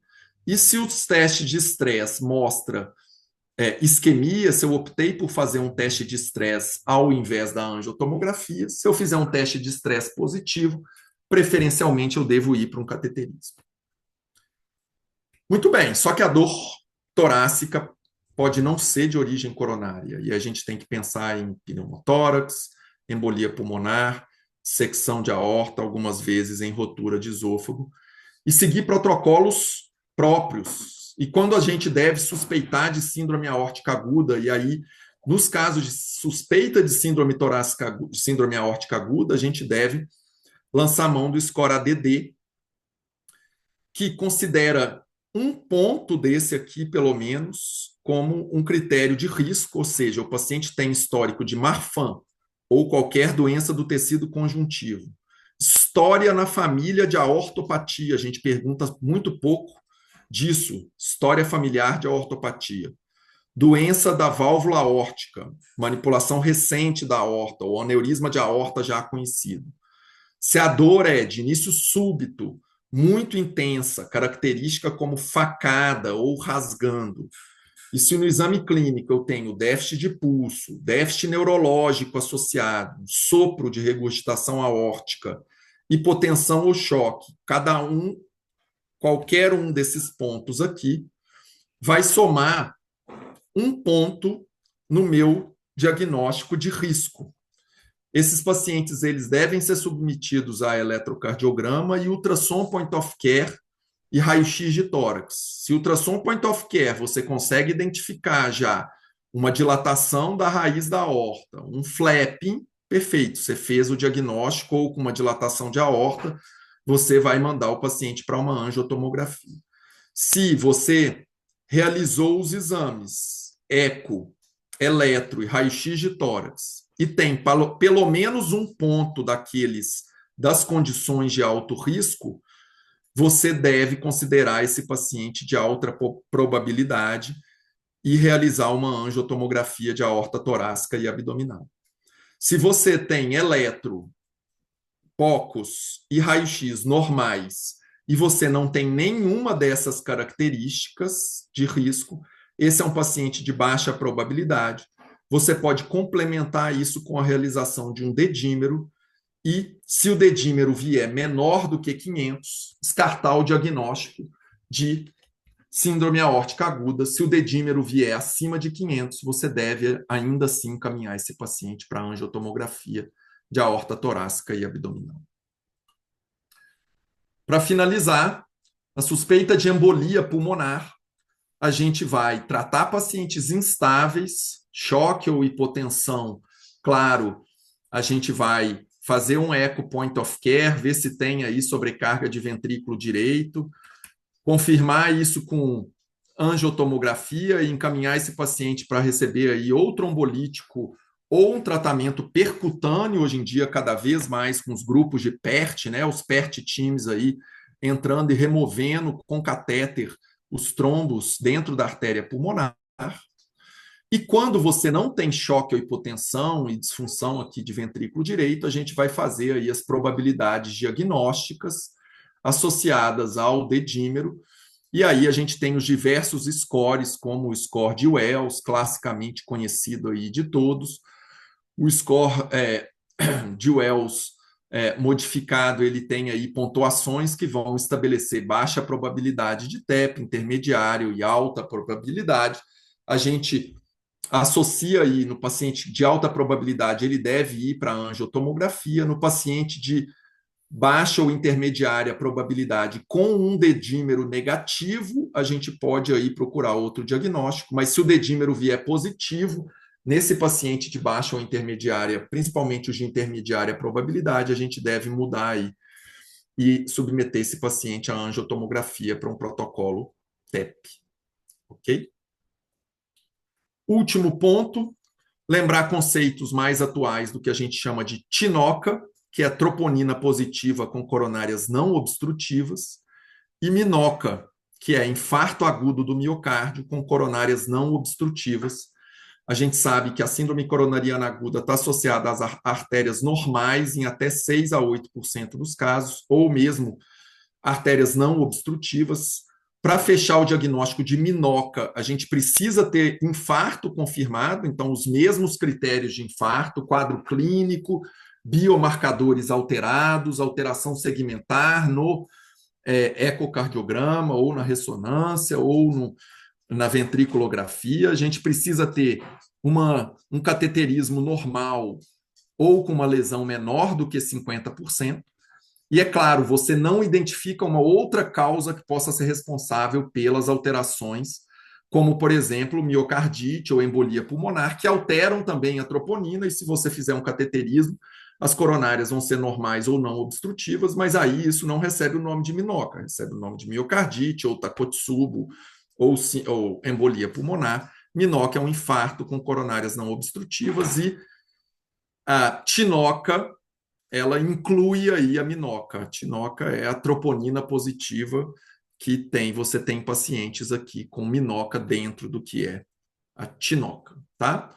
E se o teste de estresse mostra isquemia, se eu optei por fazer um teste de estresse ao invés da angiotomografia, se eu fizer um teste de estresse positivo, preferencialmente eu devo ir para um cateterismo. Muito bem, só que a dor torácica pode não ser de origem coronária, e a gente tem que pensar em pneumotórax, embolia pulmonar, secção de aorta, algumas vezes em rotura de esôfago, e seguir protocolos próprios. E quando a gente deve suspeitar de síndrome aórtica aguda, e aí, nos casos de suspeita de síndrome torácica, de síndrome aórtica aguda, a gente deve lançar mão do score ADD, que considera um ponto desse aqui, pelo menos, como um critério de risco, ou seja, o paciente tem histórico de Marfan ou qualquer doença do tecido conjuntivo. História na família de aortopatia, a gente pergunta muito pouco disso, história familiar de aortopatia. Doença da válvula aórtica, manipulação recente da aorta, ou aneurisma de aorta já conhecido. Se a dor é de início súbito, muito intensa, característica como facada ou rasgando, e se no exame clínico eu tenho déficit de pulso, déficit neurológico associado, sopro de regurgitação aórtica, hipotensão ou choque, qualquer um desses pontos aqui, vai somar um ponto no meu diagnóstico de risco. Esses pacientes eles devem ser submetidos a eletrocardiograma e ultrassom point of care e raio-x de tórax. Se ultrassom point of care você consegue identificar já uma dilatação da raiz da aorta, um flapping, perfeito, você fez o diagnóstico ou com uma dilatação de aorta, você vai mandar o paciente para uma angiotomografia. Se você realizou os exames eco, eletro e raio-x de tórax e tem pelo menos um ponto das condições de alto risco, você deve considerar esse paciente de alta probabilidade e realizar uma angiotomografia de aorta torácica e abdominal. Se você tem eletro, POCUS e raio-x normais e você não tem nenhuma dessas características de risco, esse é um paciente de baixa probabilidade. Você pode complementar isso com a realização de um dedímero e, se o dedímero vier menor do que 500, descartar o diagnóstico de síndrome aórtica aguda. Se o dedímero vier acima de 500, você deve ainda assim encaminhar esse paciente para a angiotomografia de aorta torácica e abdominal. Para finalizar, a suspeita de embolia pulmonar, a gente vai tratar pacientes instáveis, choque ou hipotensão, claro, a gente vai fazer um eco point of care, ver se tem aí sobrecarga de ventrículo direito, confirmar isso com angiotomografia e encaminhar esse paciente para receber aí ou trombolítico ou um tratamento percutâneo, hoje em dia cada vez mais com os grupos de PERT, né, os PERT teams aí entrando e removendo com catéter os trombos dentro da artéria pulmonar. E quando você não tem choque ou hipotensão e disfunção aqui de ventrículo direito, a gente vai fazer aí as probabilidades diagnósticas associadas ao dedímero. E aí a gente tem os diversos scores, como o score de Wells, classicamente conhecido aí de todos. O score de Wells modificado, ele tem aí pontuações que vão estabelecer baixa probabilidade de TEP, intermediário e alta probabilidade. A gente associa aí no paciente de alta probabilidade, ele deve ir para a angiotomografia, no paciente de baixa ou intermediária probabilidade com um dedímero negativo, a gente pode aí procurar outro diagnóstico, mas se o dedímero vier positivo, nesse paciente de baixa ou intermediária, principalmente os de intermediária probabilidade, a gente deve mudar aí e submeter esse paciente à angiotomografia para um protocolo TEP. Ok? Último ponto, lembrar conceitos mais atuais do que a gente chama de TINOCA, que é troponina positiva com coronárias não obstrutivas, e minoca, que é infarto agudo do miocárdio com coronárias não obstrutivas. A gente sabe que a síndrome coronariana aguda está associada às artérias normais em até 6 a 8% dos casos, ou mesmo artérias não obstrutivas. Para fechar o diagnóstico de minoca, a gente precisa ter infarto confirmado, então os mesmos critérios de infarto, quadro clínico, biomarcadores alterados, alteração segmentar no ecocardiograma, ou na ressonância, ou na ventriculografia. A gente precisa ter um cateterismo normal ou com uma lesão menor do que 50%. E é claro, você não identifica uma outra causa que possa ser responsável pelas alterações, como, por exemplo, miocardite ou embolia pulmonar, que alteram também a troponina, e se você fizer um cateterismo, as coronárias vão ser normais ou não obstrutivas, mas aí isso não recebe o nome de minoca, recebe o nome de miocardite, ou Takotsubo, ou embolia pulmonar. Minoca é um infarto com coronárias não obstrutivas, e a tinoca, ela inclui aí a minoca. A tinoca é a troponina positiva que você tem pacientes aqui com minoca dentro do que é a tinoca, tá?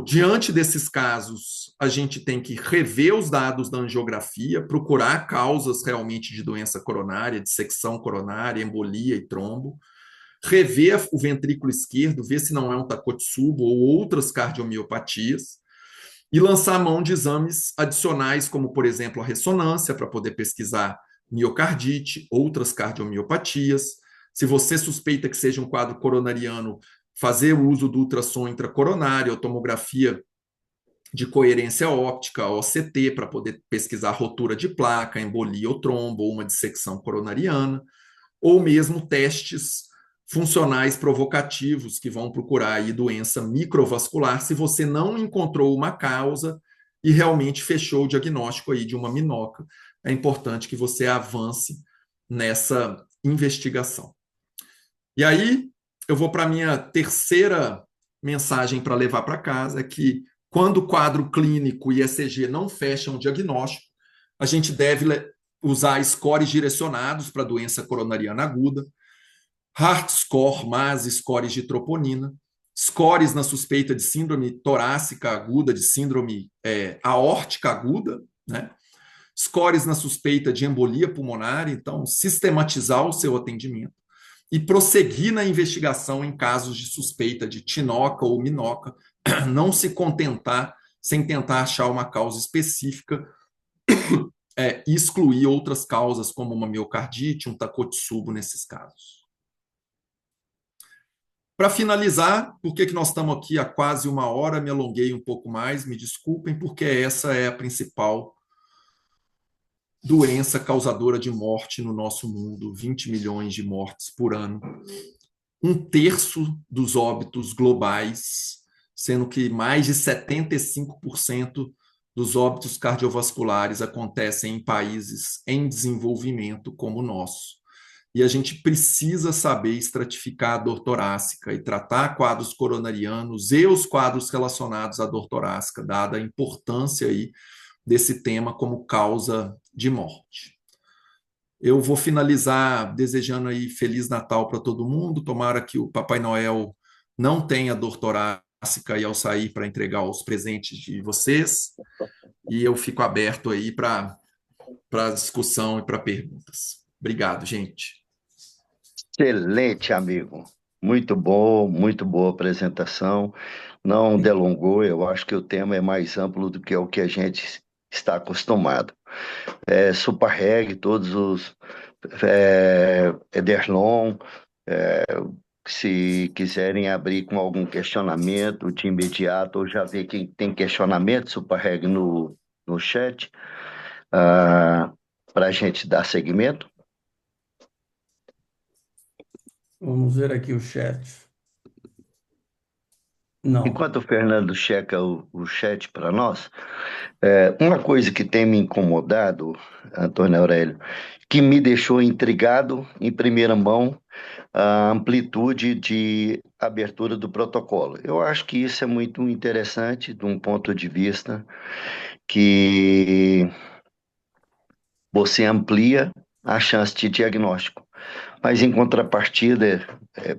Diante desses casos, a gente tem que rever os dados da angiografia, procurar causas realmente de doença coronária, dissecção coronária, embolia e trombo, rever o ventrículo esquerdo, ver se não é um Takotsubo ou outras cardiomiopatias, e lançar mão de exames adicionais, como, por exemplo, a ressonância, para poder pesquisar miocardite, outras cardiomiopatias. Se você suspeita que seja um quadro coronariano, fazer o uso do ultrassom intracoronário, ou tomografia de coerência óptica, OCT, para poder pesquisar rotura de placa, embolia ou trombo, ou uma dissecção coronariana, ou mesmo testes funcionais provocativos, que vão procurar aí doença microvascular, se você não encontrou uma causa e realmente fechou o diagnóstico aí de uma minoca. É importante que você avance nessa investigação. E aí, eu vou para a minha terceira mensagem para levar para casa, é que quando o quadro clínico e ECG não fecham o diagnóstico, a gente deve usar scores direcionados para doença coronariana aguda, Heart Score, mas scores de troponina, scores na suspeita de síndrome torácica aguda, de síndrome aórtica aguda, né? Scores na suspeita de embolia pulmonar, então sistematizar o seu atendimento e prosseguir na investigação em casos de suspeita de tinoca ou minoca, não se contentar sem tentar achar uma causa específica e excluir outras causas, como uma miocardite, um Takotsubo nesses casos. Para finalizar, por que nós estamos aqui há quase uma hora, me alonguei um pouco mais, me desculpem, porque essa é a principal doença causadora de morte no nosso mundo, 20 milhões de mortes por ano. Um terço dos óbitos globais, sendo que mais de 75% dos óbitos cardiovasculares acontecem em países em desenvolvimento como o nosso. E a gente precisa saber estratificar a dor torácica e tratar quadros coronarianos e os quadros relacionados à dor torácica, dada a importância aí desse tema como causa de morte. Eu vou finalizar desejando aí Feliz Natal para todo mundo. Tomara que o Papai Noel não tenha dor torácica e ao sair para entregar os presentes de vocês. E eu fico aberto aí para discussão e para perguntas. Obrigado, gente. Excelente, amigo. Muito bom, muito boa apresentação. Não delongou, eu acho que o tema é mais amplo do que o que a gente está acostumado. Super todos os Ederlon, é, se quiserem abrir com algum questionamento de imediato, ou já ver quem tem questionamento, Super no chat, para a gente dar seguimento. Vamos ver aqui o chat. Não. Enquanto o Fernando checa o chat para nós, uma coisa que tem me incomodado, Antônio Aurélio, que me deixou intrigado em primeira mão, a amplitude de abertura do protocolo. Eu acho que isso é muito interessante de um ponto de vista que você amplia a chance de diagnóstico. Mas, em contrapartida,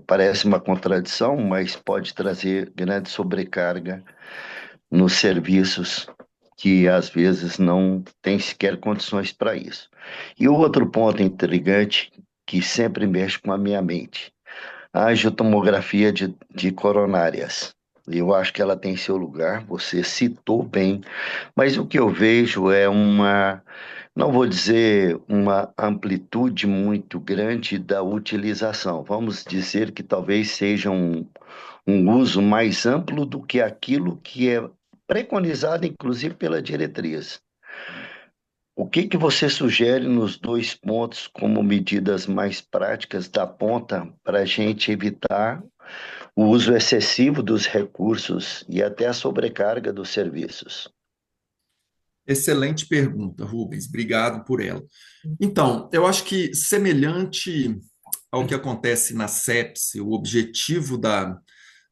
parece uma contradição, mas pode trazer grande sobrecarga nos serviços que, às vezes, não têm sequer condições para isso. E o outro ponto intrigante, que sempre mexe com a minha mente, a angiotomografia de coronárias. Eu acho que ela tem seu lugar, você citou bem, mas o que eu vejo é uma, não vou dizer uma amplitude muito grande da utilização. Vamos dizer que talvez seja um uso mais amplo do que aquilo que é preconizado, inclusive, pela diretriz. O que que você sugere nos dois pontos como medidas mais práticas da ponta para a gente evitar o uso excessivo dos recursos e até a sobrecarga dos serviços? Excelente pergunta, Rubens. Obrigado por ela. Então, eu acho que semelhante ao que acontece na sepse, o objetivo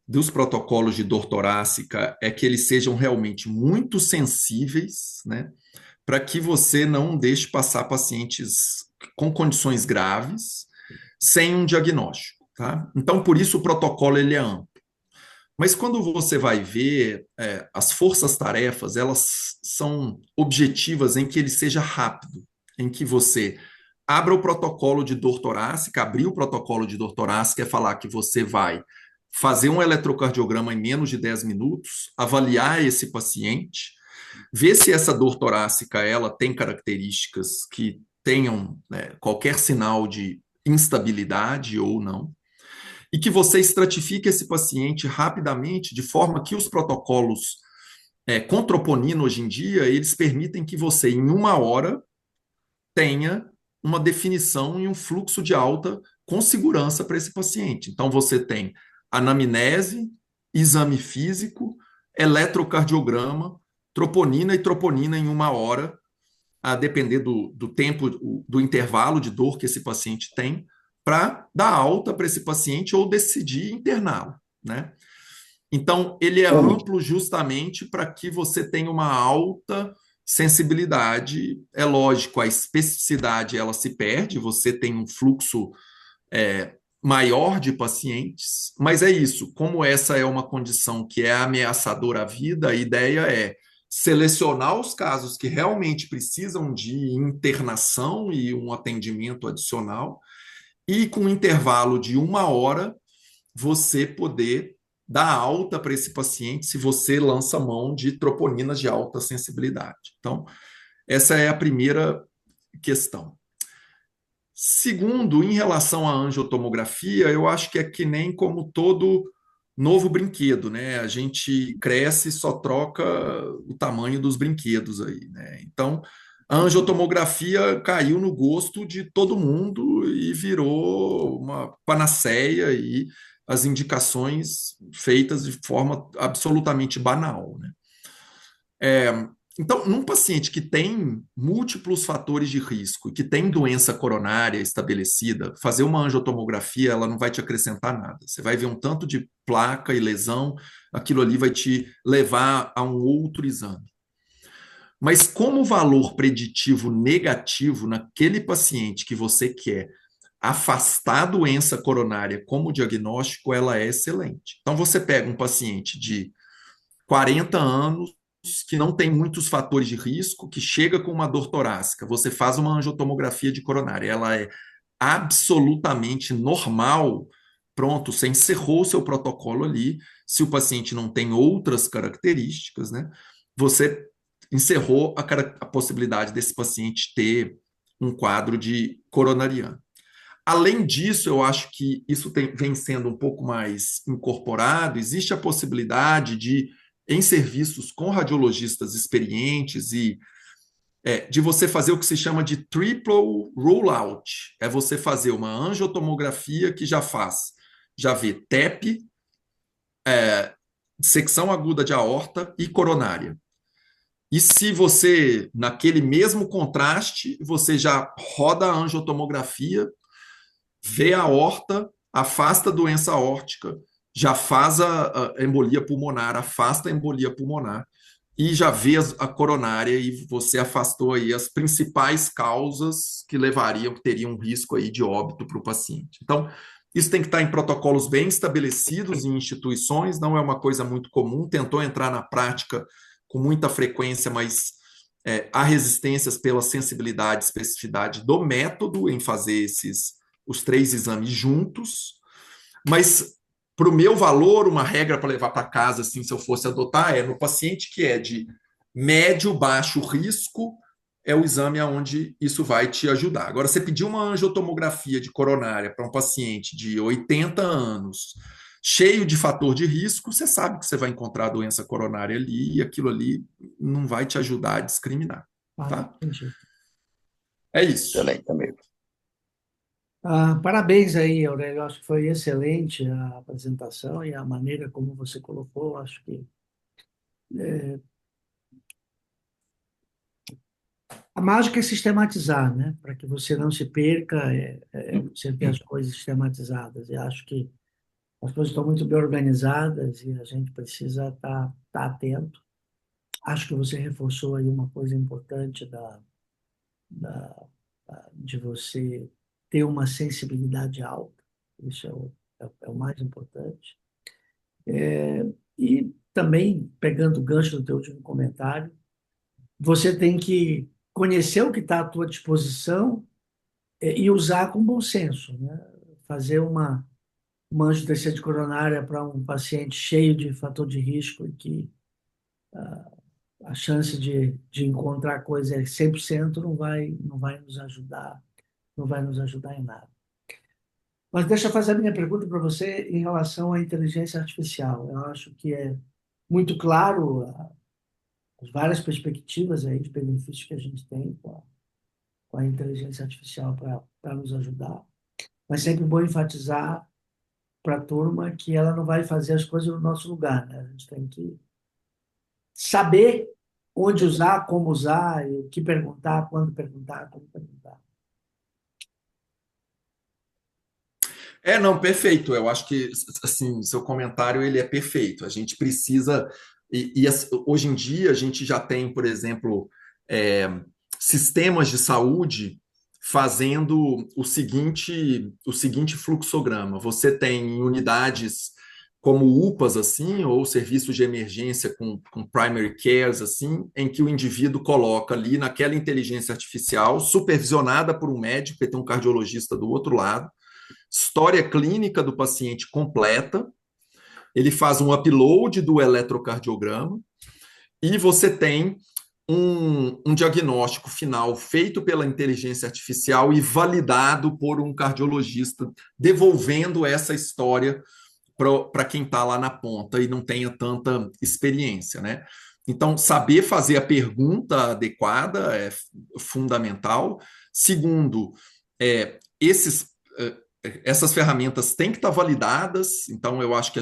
dos protocolos de dor torácica é que eles sejam realmente muito sensíveis, né, para que você não deixe passar pacientes com condições graves sem um diagnóstico, tá? Então, por isso o protocolo ele é amplo. Mas quando você vai ver, as forças-tarefas, elas são objetivas em que ele seja rápido, em que você abra o protocolo de dor torácica, abrir o protocolo de dor torácica é falar que você vai fazer um eletrocardiograma em menos de 10 minutos, avaliar esse paciente, ver se essa dor torácica ela tem características que tenham, né, qualquer sinal de instabilidade ou não, e que você estratifique esse paciente rapidamente, de forma que os protocolos com troponina hoje em dia, eles permitem que você, em uma hora, tenha uma definição e um fluxo de alta com segurança para esse paciente. Então, você tem anamnese, exame físico, eletrocardiograma, troponina e troponina em uma hora, a depender do tempo, do intervalo de dor que esse paciente tem, para dar alta para esse paciente ou decidir interná-lo, né? Então, ele é Como, amplo justamente para que você tenha uma alta sensibilidade. É lógico, a especificidade ela se perde, você tem um fluxo é, maior de pacientes, mas é isso. Como essa é uma condição que é ameaçadora à vida, a ideia é selecionar os casos que realmente precisam de internação e um atendimento adicional, e com um intervalo de uma hora, você poder dar alta para esse paciente se você lança mão de troponinas de alta sensibilidade. Então, essa é a primeira questão. Segundo, em relação à angiotomografia, eu acho que é que nem como todo novo brinquedo, né? A gente cresce e só troca o tamanho dos brinquedos aí, né? Então, a angiotomografia caiu no gosto de todo mundo e virou uma panaceia e as indicações feitas de forma absolutamente banal, né? Então, num paciente que tem múltiplos fatores de risco, que tem doença coronária estabelecida, fazer uma angiotomografia, ela não vai te acrescentar nada. Você vai ver um tanto de placa e lesão, aquilo ali vai te levar a um outro exame. Mas como valor preditivo negativo naquele paciente que você quer afastar a doença coronária como diagnóstico, ela é excelente. Então, você pega um paciente de 40 anos, que não tem muitos fatores de risco, que chega com uma dor torácica, você faz uma angiotomografia de coronária, ela é absolutamente normal, pronto, você encerrou o seu protocolo ali, se o paciente não tem outras características, né? Você encerrou a possibilidade desse paciente ter um quadro de coronariano. Além disso, eu acho que isso vem sendo um pouco mais incorporado. Existe a possibilidade de, em serviços com radiologistas experientes, de você fazer o que se chama de triple rollout. É você fazer uma angiotomografia que já vê TEP, dissecção aguda de aorta e coronária. E se você, naquele mesmo contraste, você já roda a angiotomografia, vê a aorta, afasta a doença aórtica, já faz a embolia pulmonar, afasta a embolia pulmonar e já vê a coronária e você afastou aí as principais causas que levariam, que teriam um risco aí de óbito para o paciente. Então, isso tem que estar em protocolos bem estabelecidos em instituições, não é uma coisa muito comum, tentou entrar na prática com muita frequência, mas há resistências pela sensibilidade e especificidade do método em fazer os 3 exames juntos, mas para o meu valor, uma regra para levar para casa, assim, se eu fosse adotar, no paciente que é de médio, baixo risco, é o exame onde isso vai te ajudar. Agora, você pedir uma angiotomografia de coronária para um paciente de 80 anos, cheio de fator de risco, você sabe que você vai encontrar a doença coronária ali e aquilo ali não vai te ajudar a discriminar, tá? Entendi. É isso. Excelente, amigo. Parabéns aí, Aurélio. Acho que foi excelente a apresentação e a maneira como você colocou. Acho que a mágica é sistematizar, né? Para que você não se perca, você ter as coisas sistematizadas. E acho que as coisas estão muito bem organizadas e a gente precisa estar atento. Acho que você reforçou aí uma coisa importante da, de você ter uma sensibilidade alta. Isso é o mais importante. E também, pegando o gancho do teu último comentário, você tem que conhecer o que está à tua disposição e usar com bom senso, né? Fazer uma angiotensina de coronária para um paciente cheio de fator de risco e que a chance de encontrar coisa é 100% não vai nos ajudar, não vai nos ajudar em nada. Mas deixa eu fazer a minha pergunta para você em relação à inteligência artificial. Eu acho que é muito claro as várias perspectivas aí de benefícios que a gente tem com a inteligência artificial para nos ajudar. Mas sempre bom enfatizar para a turma que ela não vai fazer as coisas no nosso lugar, né? A gente tem que saber onde usar, como usar, e o que perguntar, quando perguntar, como perguntar. Não, perfeito. Eu acho que, assim, seu comentário ele é perfeito. A gente precisa hoje em dia a gente já tem, por exemplo, sistemas de saúde fazendo o seguinte fluxograma. Você tem unidades como UPAs, assim, ou serviços de emergência com primary cares, assim, em que o indivíduo coloca ali naquela inteligência artificial, supervisionada por um médico, porque tem um cardiologista do outro lado, história clínica do paciente completa, ele faz um upload do eletrocardiograma e você tem um diagnóstico final feito pela inteligência artificial e validado por um cardiologista, devolvendo essa história para quem está lá na ponta e não tenha tanta experiência, né? Então, saber fazer a pergunta adequada é fundamental. Segundo, essas ferramentas têm que estar validadas, então eu acho que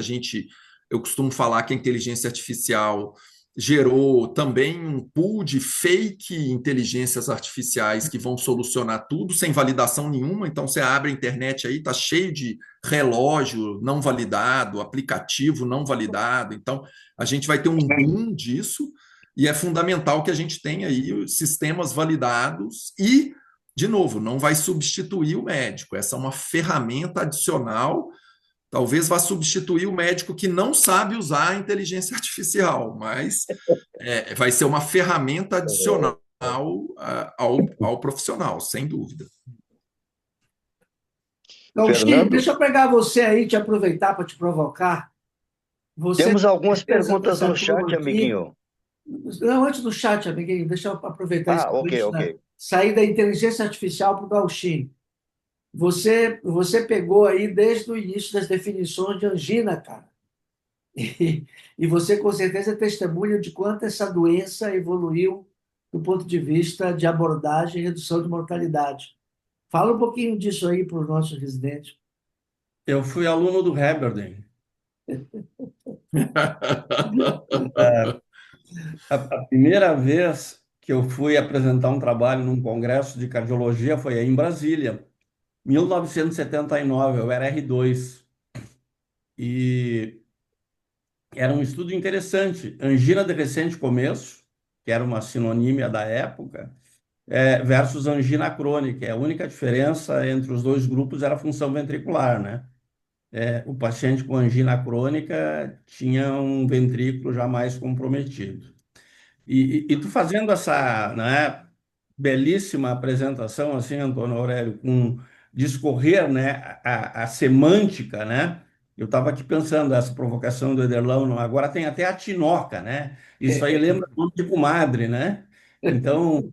eu costumo falar que a inteligência artificial gerou também um pool de fake inteligências artificiais que vão solucionar tudo sem validação nenhuma, então você abre a internet aí, está cheio de relógio não validado, aplicativo não validado, então a gente vai ter um boom disso, e é fundamental que a gente tenha aí sistemas validados e de novo, não vai substituir o médico. Essa é uma ferramenta adicional. Talvez vá substituir o médico que não sabe usar a inteligência artificial, mas vai ser uma ferramenta adicional ao profissional, sem dúvida. Então, Chico, Fernando, deixa eu pegar você aí, te aproveitar para te provocar. Você temos tem algumas certeza perguntas dessa no turma chat, aqui? amiguinho. Não, antes do chat, amiguinho, deixa eu aproveitar esse Ok, gancho ok. da sair da inteligência artificial para o Gauchinho. Você pegou aí desde o início das definições de angina, cara. E você com certeza é testemunha de quanto essa doença evoluiu do ponto de vista de abordagem e redução de mortalidade. Fala um pouquinho disso aí para os nossos residentes. Eu fui aluno do Heberden. A primeira vez que eu fui apresentar um trabalho num congresso de cardiologia foi aí em Brasília, 1979, eu era R2. E era um estudo interessante, angina de recente começo, que era uma sinonímia da época, versus angina crônica. A única diferença entre os dois grupos era a função ventricular, né? O paciente com angina crônica tinha um ventrículo já mais comprometido. E tu fazendo essa, né, belíssima apresentação, assim, Antônio Aurélio, com discorrer, né, a semântica, né? Eu estava aqui pensando, essa provocação do Ederlão, agora tem até a tinoca, né? Isso aí lembra nome de comadre, né? Então,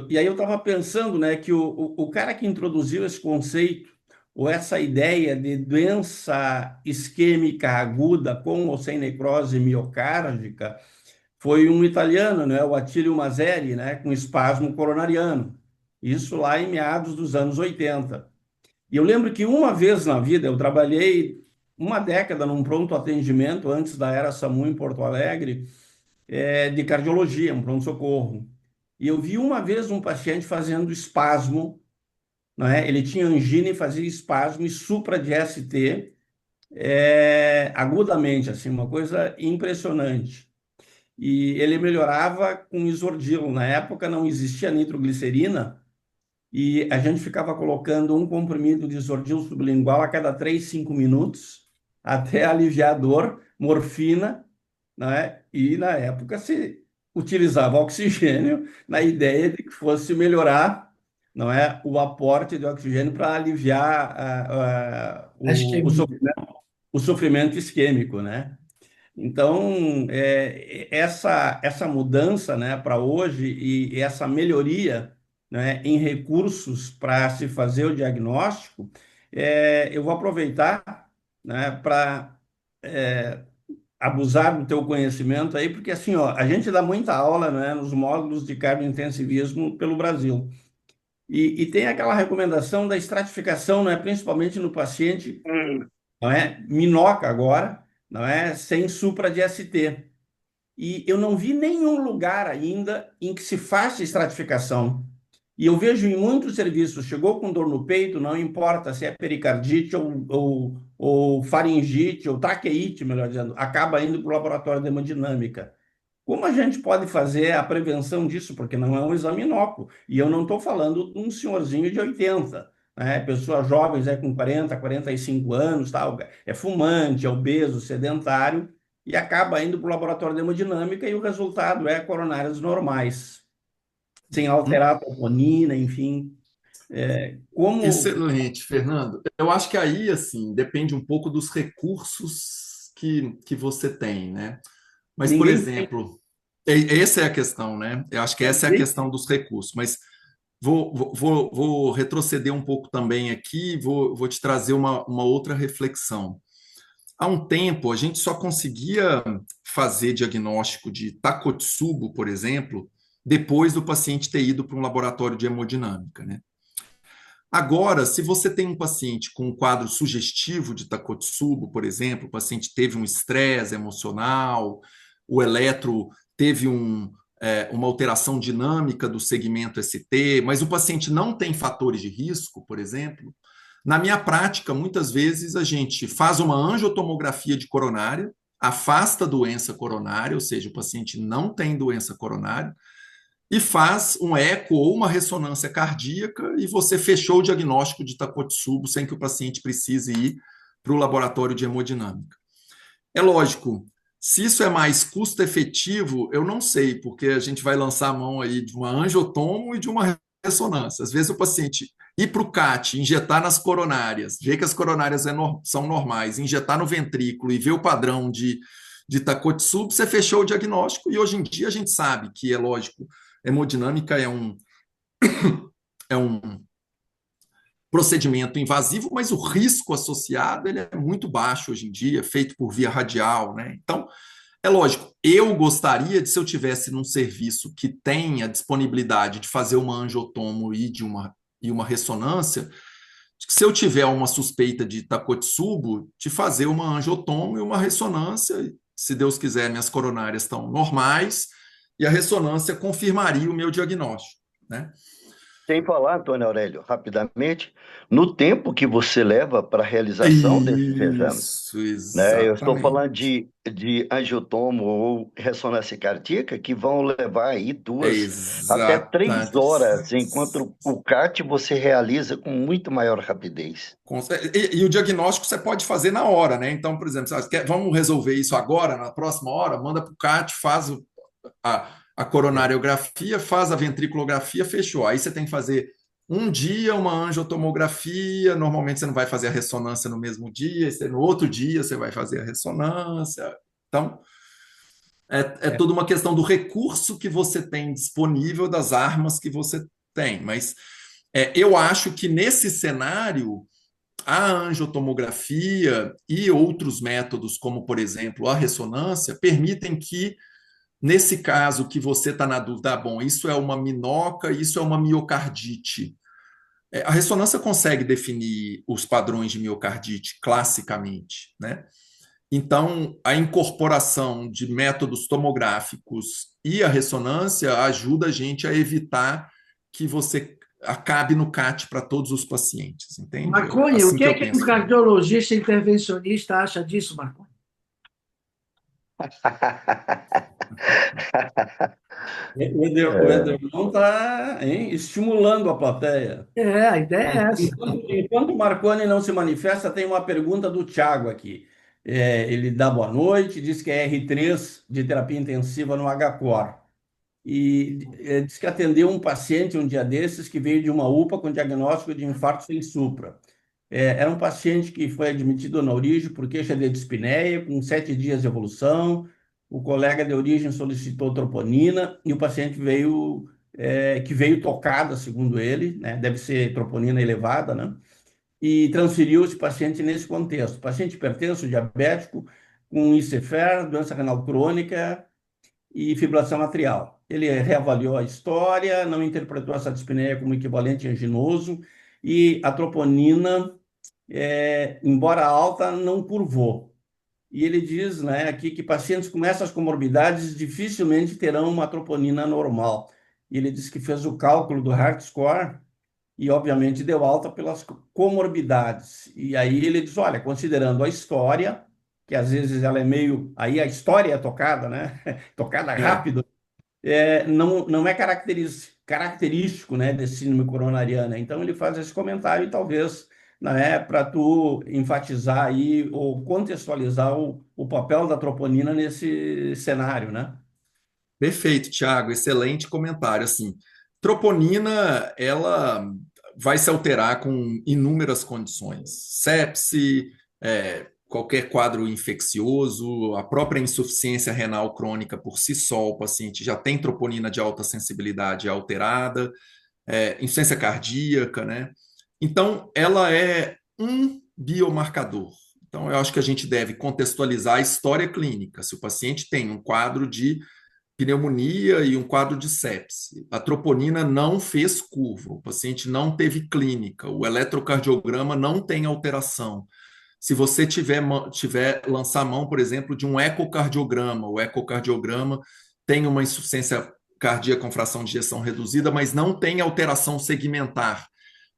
e aí eu estava pensando, né, que o cara que introduziu esse conceito, ou essa ideia de doença isquêmica aguda com ou sem necrose miocárdica, foi um italiano, né, o Attilio Mazeri, né, com espasmo coronariano. Isso lá em meados dos anos 80. E eu lembro que uma vez na vida eu trabalhei uma década num pronto atendimento antes da era SAMU em Porto Alegre, de cardiologia, um pronto-socorro. E eu vi uma vez um paciente fazendo espasmo, né? Ele tinha angina e fazia espasmo e supra de ST, agudamente, assim, uma coisa impressionante. E ele melhorava com isordil. Na época não existia nitroglicerina e a gente ficava colocando um comprimido de isordil sublingual a cada 3, 5 minutos até aliviar a dor, morfina, né? E na época se utilizava oxigênio na ideia de que fosse melhorar, não é, o aporte de oxigênio para aliviar Acho que o sofrimento isquêmico, né? Então, essa mudança, né, para hoje e essa melhoria, né, em recursos para se fazer o diagnóstico, eu vou aproveitar, né, para abusar do teu conhecimento aí, porque assim, ó, a gente dá muita aula, né, nos módulos de cardiointensivismo pelo Brasil. E tem aquela recomendação da estratificação, né, principalmente no paciente, não é, minoca agora, não é, sem supra de ST. E eu não vi nenhum lugar ainda em que se faça estratificação. E eu vejo em muitos serviços, chegou com dor no peito, não importa se é pericardite ou faringite ou traqueite, melhor dizendo, acaba indo para o laboratório de hemodinâmica. Como a gente pode fazer a prevenção disso? Porque não é um exame inócuo. E eu não estou falando de um senhorzinho de 80, né? Pessoas jovens com 40, 45 anos, tal, é fumante, é obeso, sedentário, e acaba indo para o laboratório de hemodinâmica e o resultado é coronárias normais, sem alterar a troponina, enfim. Como Excelente, Fernando. Eu acho que aí, assim, depende um pouco dos recursos que você tem, né? Mas, por ninguém tem, exemplo, essa é a questão, né? Eu acho que essa é a questão dos recursos. Mas vou retroceder um pouco também aqui, vou te trazer uma outra reflexão. Há um tempo, a gente só conseguia fazer diagnóstico de Takotsubo, por exemplo, depois do paciente ter ido para um laboratório de hemodinâmica, né? Agora, se você tem um paciente com um quadro sugestivo de Takotsubo, por exemplo, o paciente teve um estresse emocional, o eletro teve uma alteração dinâmica do segmento ST, mas o paciente não tem fatores de risco, por exemplo, na minha prática, muitas vezes a gente faz uma angiotomografia de coronária, afasta a doença coronária, ou seja, o paciente não tem doença coronária, e faz um eco ou uma ressonância cardíaca e você fechou o diagnóstico de Takotsubo sem que o paciente precise ir para o laboratório de hemodinâmica. É lógico, se isso é mais custo-efetivo, eu não sei, porque a gente vai lançar a mão aí de uma angiotomo e de uma ressonância. Às vezes o paciente ir para o CAT, injetar nas coronárias, ver que as coronárias são normais, injetar no ventrículo e ver o padrão de Takotsubo, você fechou o diagnóstico e hoje em dia a gente sabe que, é lógico, hemodinâmica é um procedimento invasivo, mas o risco associado ele é muito baixo hoje em dia, feito por via radial, né? Então, é lógico, eu gostaria de, se eu tivesse num serviço que tenha disponibilidade de fazer uma angiotomo e uma ressonância, se eu tiver uma suspeita de Takotsubo, de fazer uma angiotomo e uma ressonância, se Deus quiser, minhas coronárias estão normais, e a ressonância confirmaria o meu diagnóstico, né? Sem falar, Antônio Aurélio, rapidamente, no tempo que você leva para a realização desses exames, Isso, né? Eu estou falando exatamente. de angiotomo ou ressonância cardíaca que vão levar aí É 2 até 3 horas, exatamente. enquanto o CAT você realiza com muito maior rapidez. E o diagnóstico você pode fazer na hora, né? Então, por exemplo, vamos resolver isso agora, na próxima hora, manda para o CAT, faz a coronariografia, faz a ventriculografia, fechou. Aí você tem que fazer um dia uma angiotomografia, normalmente você não vai fazer a ressonância no mesmo dia, no outro dia você vai fazer a ressonância. Então, é É, toda uma questão do recurso que você tem disponível, das armas que você tem. Mas eu acho que nesse cenário, a angiotomografia e outros métodos, como, por exemplo, a ressonância, permitem que, nesse caso que você está na dúvida, bom, isso é uma minoca, isso é uma miocardite. A ressonância consegue definir os padrões de miocardite classicamente, né? Então, a incorporação de métodos tomográficos e a ressonância ajuda a gente a evitar que você acabe no CAT para todos os pacientes, entende? Marconi, o Assim que que é eu que um penso também. cardiologista intervencionista acha disso, Marconi? o Ederson está estimulando a plateia. A ideia é essa. Enquanto o Marconi não se manifesta, tem uma pergunta do Thiago aqui. Ele dá boa noite, diz que é R3 de terapia intensiva no HCOR. E diz que atendeu um paciente um dia desses que veio de uma UPA com diagnóstico de infarto sem supra. Era um paciente que foi admitido na origem por queixa de dispneia, com 7 dias de evolução. O colega de origem solicitou troponina e o paciente que veio tocada, segundo ele, né? Deve ser troponina elevada, né? E transferiu esse paciente nesse contexto. Paciente hipertenso, diabético, com ICFR, doença renal crônica e fibrilação atrial. Ele reavaliou a história, não interpretou essa dispneia como equivalente anginoso e a troponina, embora alta, não curvou. E ele diz, né, aqui que pacientes com essas comorbidades dificilmente terão uma troponina normal. E ele diz que fez o cálculo do Heart Score e, obviamente, deu alta pelas comorbidades. E aí ele diz, olha, considerando a história, que às vezes ela é meio... Aí a história é tocada, né? Tocada É. rápido. Não é característico, né, desse síndrome coronariana. Então ele faz esse comentário e talvez, né, para tu enfatizar aí ou contextualizar o papel da troponina nesse cenário, né? Perfeito, Thiago, excelente comentário. Assim, troponina, ela vai se alterar com inúmeras condições. Sepse, qualquer quadro infeccioso, a própria insuficiência renal crônica por si só, o paciente já tem troponina de alta sensibilidade alterada, insuficiência cardíaca, né? Então, ela é um biomarcador. Então, eu acho que a gente deve contextualizar a história clínica. Se o paciente tem um quadro de pneumonia e um quadro de sepse. A troponina não fez curva, o paciente não teve clínica, o eletrocardiograma não tem alteração. Se você tiver lançar a mão, por exemplo, de um ecocardiograma, o ecocardiograma tem uma insuficiência cardíaca com fração de ejeção reduzida, mas não tem alteração segmentar.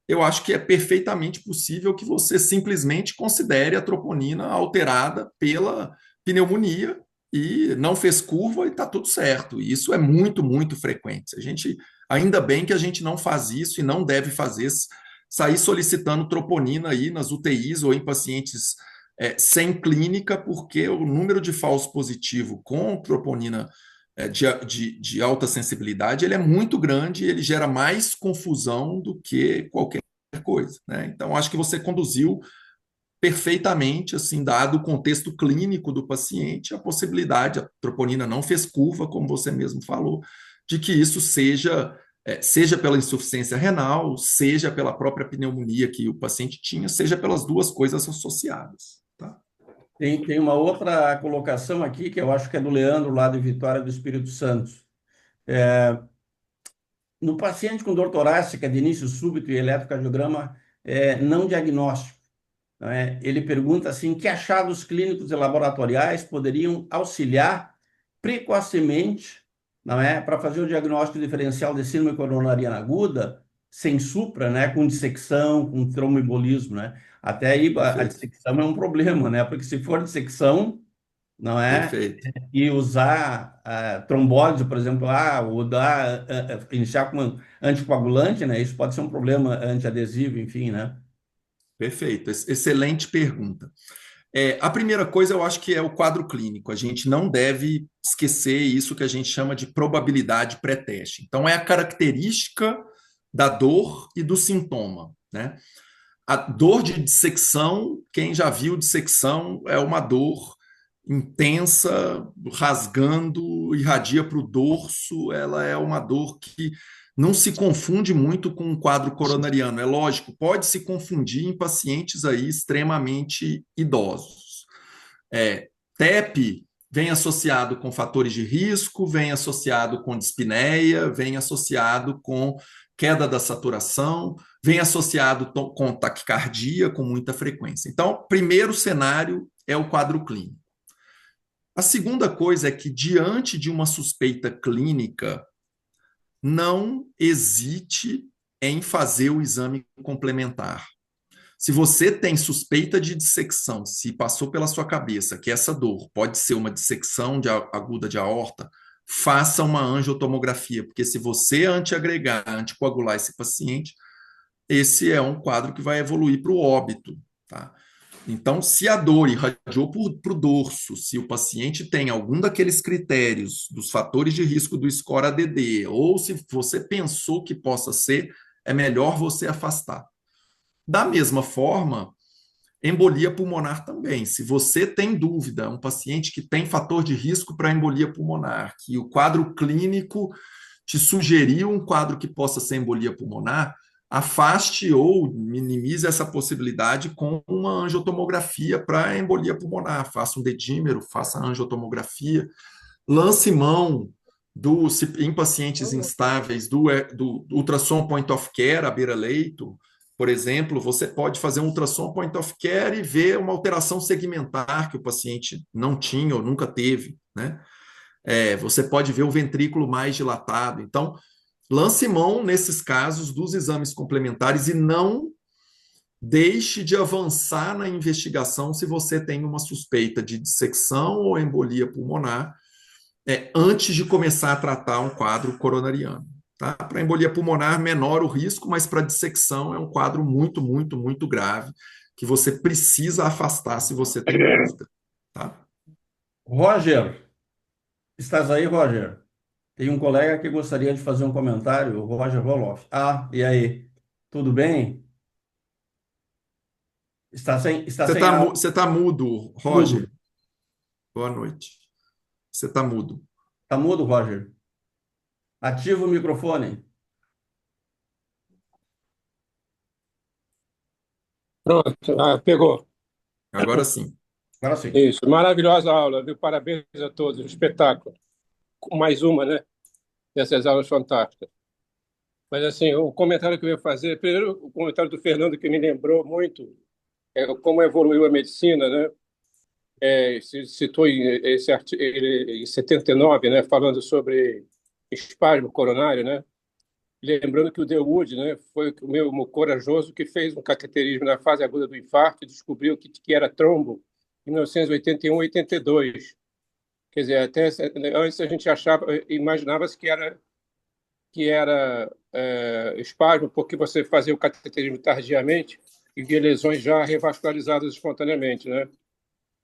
Eu acho que é perfeitamente possível que você simplesmente considere a troponina alterada pela pneumonia e não fez curva e está tudo certo. E isso é muito, muito frequente. Ainda bem que a gente não faz isso e não deve fazer, sair solicitando troponina aí nas UTIs ou em pacientes sem clínica, porque o número de falso positivo com troponina de alta sensibilidade ele é muito grande e ele gera mais confusão do que qualquer coisa, né? Então, acho que você conduziu perfeitamente, assim, dado o contexto clínico do paciente, a possibilidade, a troponina não fez curva, como você mesmo falou, de que isso seja pela insuficiência renal, seja pela própria pneumonia que o paciente tinha, seja pelas duas coisas associadas. Tá? Tem uma outra colocação aqui que eu acho que é do Leandro, lá de Vitória do Espírito Santo. No paciente com dor torácica de início súbito e eletrocardiograma não diagnóstico. Não é? Ele pergunta assim, que achados clínicos e laboratoriais poderiam auxiliar precocemente, não é, para fazer o diagnóstico diferencial de síndrome coronariana aguda, sem supra, né, com dissecção, com tromboembolismo, né? Até aí a Perfeito, dissecção é um problema, né? Porque se for dissecção, não é? perfeito. E usar trombólise, por exemplo, ou iniciar com anticoagulante, né? Isso pode ser um problema antiadesivo, enfim, né? Perfeito, excelente pergunta. A primeira coisa eu acho que é o quadro clínico. A gente não deve esquecer isso que a gente chama de probabilidade pré-teste. Então, é a característica da dor e do sintoma, né? A dor de dissecção, quem já viu dissecção, é uma dor intensa, rasgando, irradia para o dorso. Ela é uma dor que não se confunde muito com um quadro coronariano. É lógico, pode se confundir em pacientes aí extremamente idosos. TEP vem associado com fatores de risco, vem associado com dispneia, vem associado com queda da saturação, vem associado com taquicardia com muita frequência. Então, primeiro cenário é o quadro clínico. A segunda coisa é que, diante de uma suspeita clínica, não hesite em fazer o exame complementar. Se você tem suspeita de dissecção, se passou pela sua cabeça que essa dor pode ser uma dissecção aguda de aorta, faça uma angiotomografia, porque se você antiagregar, anticoagular esse paciente, esse é um quadro que vai evoluir para o óbito, tá? Então, se a dor irradiou para o dorso, se o paciente tem algum daqueles critérios dos fatores de risco do score ADD, ou se você pensou que possa ser, é melhor você afastar. Da mesma forma, embolia pulmonar também. Se você tem dúvida, um paciente que tem fator de risco para embolia pulmonar, que o quadro clínico te sugeriu um quadro que possa ser embolia pulmonar, afaste ou minimize essa possibilidade com uma angiotomografia para embolia pulmonar. Faça um dedímero, faça a angiotomografia, lance mão em pacientes instáveis do ultrassom point of care à beira-leito. Por exemplo, você pode fazer um ultrassom point of care e ver uma alteração segmentar que o paciente não tinha ou nunca teve, né? Você pode ver o ventrículo mais dilatado. Então, lance mão, nesses casos, dos exames complementares e não deixe de avançar na investigação se você tem uma suspeita de dissecção ou embolia pulmonar antes de começar a tratar um quadro coronariano. Tá? Para embolia pulmonar, menor o risco, mas para dissecção é um quadro muito, muito, muito grave que você precisa afastar se você tem dúvida. Tá? Roger, estás aí, Roger? Tem um colega que gostaria de fazer um comentário, o Roger Roloff. E aí? Tudo bem? Está sem áudio. Você tá mudo, Roger. Mudo. Boa noite. Você está mudo. Está mudo, Roger. Ativa o microfone. Pronto, pegou. Agora sim. Agora sim. Isso, maravilhosa aula, viu? Parabéns a todos, um espetáculo. Mais uma, né? Dessas aulas fantásticas. Mas, assim, o comentário que eu ia fazer, primeiro, o comentário do Fernando, que me lembrou muito como evoluiu a medicina, né? Citou ele, em 79, né? Falando sobre espasmo coronário, né? Lembrando que o Dewood, né, foi o meu corajoso que fez um cateterismo na fase aguda do infarto e descobriu que era trombo em 1981 e 82. Quer dizer, até antes a gente imaginava-se que era espasmo porque você fazia o cateterismo tardiamente e via lesões já revascularizadas espontaneamente, né?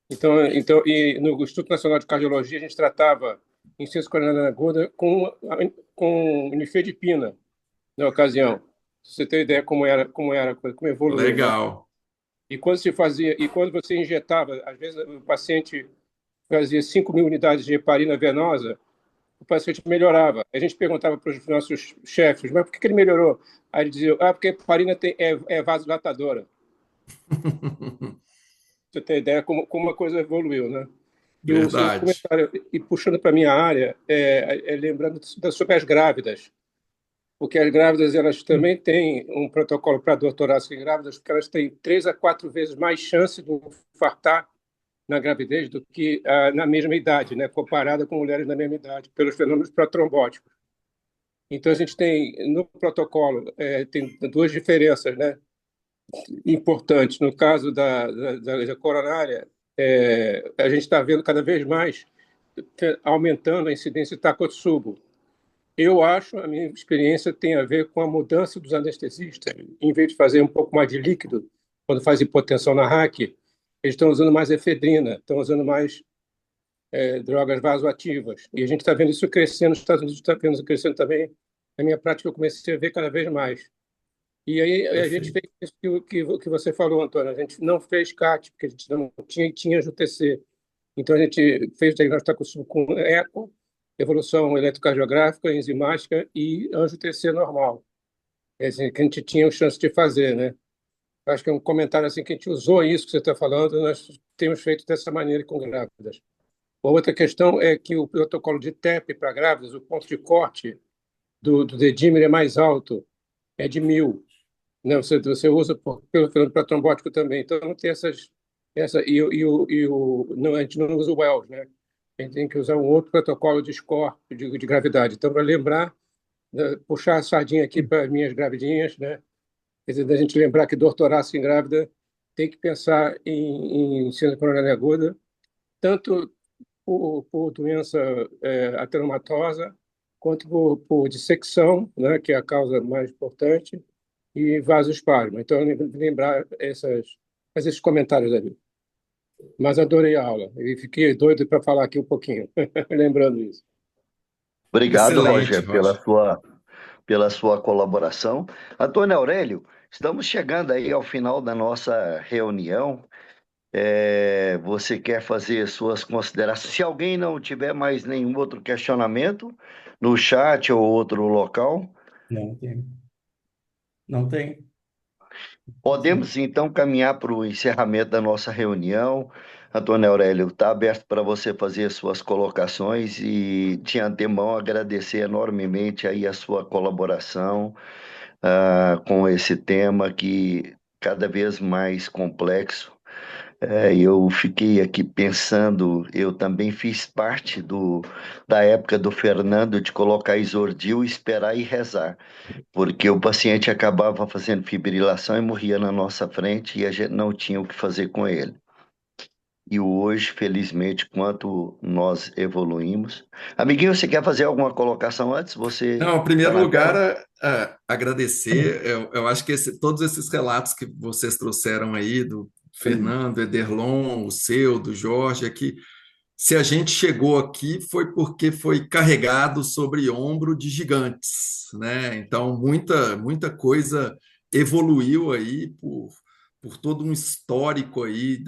Então, e no Instituto Nacional de Cardiologia a gente tratava insuficiência coronariana aguda com nifedipina na ocasião. Você tem ideia como evoluiu, né? Legal. E quando você injetava, às vezes o paciente fazia 5.000 unidades de heparina venosa, o paciente melhorava. A gente perguntava para os nossos chefes, mas por que ele melhorou? Aí eles diziam, porque a heparina é vasodilatadora. Você tem ideia como uma coisa evoluiu, né? E o segundo Verdade. comentário, e puxando para a minha área, lembrando sobre as grávidas. porque as grávidas elas também têm um protocolo para doutorar-se em grávidas, porque elas têm 3 a 4 vezes mais chance de infartar na gravidez do que na mesma idade, né, comparada com mulheres da mesma idade, pelos fenômenos protrombóticos. Então, a gente tem, no protocolo, tem duas diferenças, né, importantes. No caso da coronária, a gente está vendo cada vez mais aumentando a incidência de Takotsubo. Eu acho, a minha experiência tem a ver com a mudança dos anestesistas. Em vez de fazer um pouco mais de líquido, quando faz hipotensão na RAC, eles estão usando mais efedrina, estão usando mais drogas vasoativas. E a gente está vendo isso crescendo, nos Estados Unidos está vendo isso crescendo também. Na minha prática, eu comecei a ver cada vez mais. E aí a gente fez isso que você falou, Antônio. A gente não fez CAT, porque a gente não tinha UTC. Então, a gente fez o diagnóstico com eco, evolução eletrocardiográfica, enzimática e anjo-TC normal. É assim, que a gente tinha chance de fazer, né? Acho que é um comentário assim que a gente usou isso que você está falando, nós temos feito dessa maneira com grávidas. A outra questão é que o protocolo de TEP para grávidas, o ponto de corte do dedímero é mais alto, é de 1000. Né? Você usa pelo fenômeno protrombótico também. Então, não tem não, a gente não usa o Wells, né? A gente tem que usar um outro protocolo de score de gravidade. Então, para lembrar, puxar a sardinha aqui para as minhas gravidinhas, né? Quer dizer, da gente lembrar que dor torácica em grávida tem que pensar em insuficiência coronária aguda, tanto por doença ateromatosa, quanto por dissecção, né, que é a causa mais importante, e vasoespasmo. Então, lembrar fazer esses comentários ali. Mas adorei a aula e fiquei doido para falar aqui um pouquinho, lembrando isso. Obrigado, Excelente, Roger, pela sua colaboração. Antônio Aurélio, estamos chegando aí ao final da nossa reunião. Você quer fazer suas considerações? Se alguém não tiver mais nenhum outro questionamento no chat ou outro local, Não tem. Não tem. podemos então caminhar para o encerramento da nossa reunião. Antônio Aurélio, está aberto para você fazer as suas colocações e, de antemão, agradecer enormemente aí a sua colaboração com esse tema que cada vez mais complexo. Eu fiquei aqui pensando, eu também fiz parte da época do Fernando de colocar Isordil, esperar e rezar, porque o paciente acabava fazendo fibrilação e morria na nossa frente e a gente não tinha o que fazer com ele. E hoje, felizmente, quanto nós evoluímos. Amiguinho, você quer fazer alguma colocação antes? Você Não, em primeiro tá na lugar, tela? agradecer. Eu acho que todos esses relatos que vocês trouxeram aí, do Fernando, Ederlon, o seu, do Jorge, aqui, se a gente chegou aqui foi porque foi carregado sobre ombro de gigantes, né? Então, muita coisa evoluiu aí por todo um histórico aí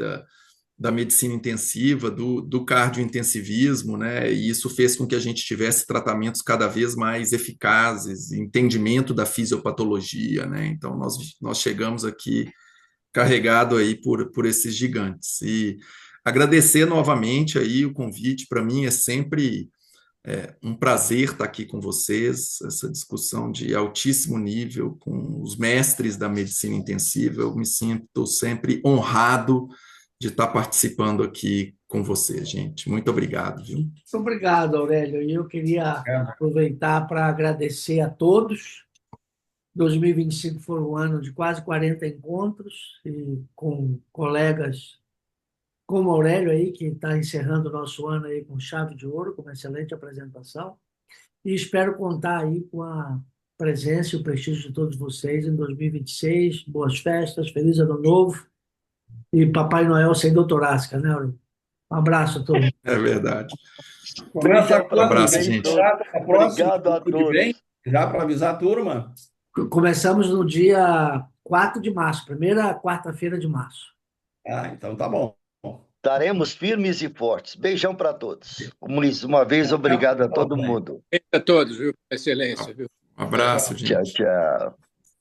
da medicina intensiva, do cardiointensivismo, né? E isso fez com que a gente tivesse tratamentos cada vez mais eficazes, entendimento da fisiopatologia, né? Então, nós chegamos aqui carregado aí por esses gigantes. E agradecer novamente aí o convite, para mim é sempre um prazer estar aqui com vocês, essa discussão de altíssimo nível com os mestres da medicina intensiva. Eu me sinto sempre honrado de estar participando aqui com você, gente. Muito obrigado, viu? Muito obrigado, Aurélio. E eu queria aproveitar para agradecer a todos. 2025 foi um ano de quase 40 encontros e com colegas como Aurélio aí, que está encerrando o nosso ano aí com chave de ouro, com uma excelente apresentação. E espero contar aí com a presença e o prestígio de todos vocês em 2026. Boas festas, feliz ano novo. E Papai Noel sem doutorasca, né, Aurélio? Um abraço a todos. É verdade. Um abraço a todos. Abraço, gente. Obrigado a todos. Já para avisar a turma. Começamos no dia 4 de março, primeira quarta-feira de março. Então tá bom. Estaremos firmes e fortes. Beijão para todos. Mais uma vez, obrigado a todo mundo. A todos, viu? Excelência, viu? Um abraço, gente. Tchau, tchau.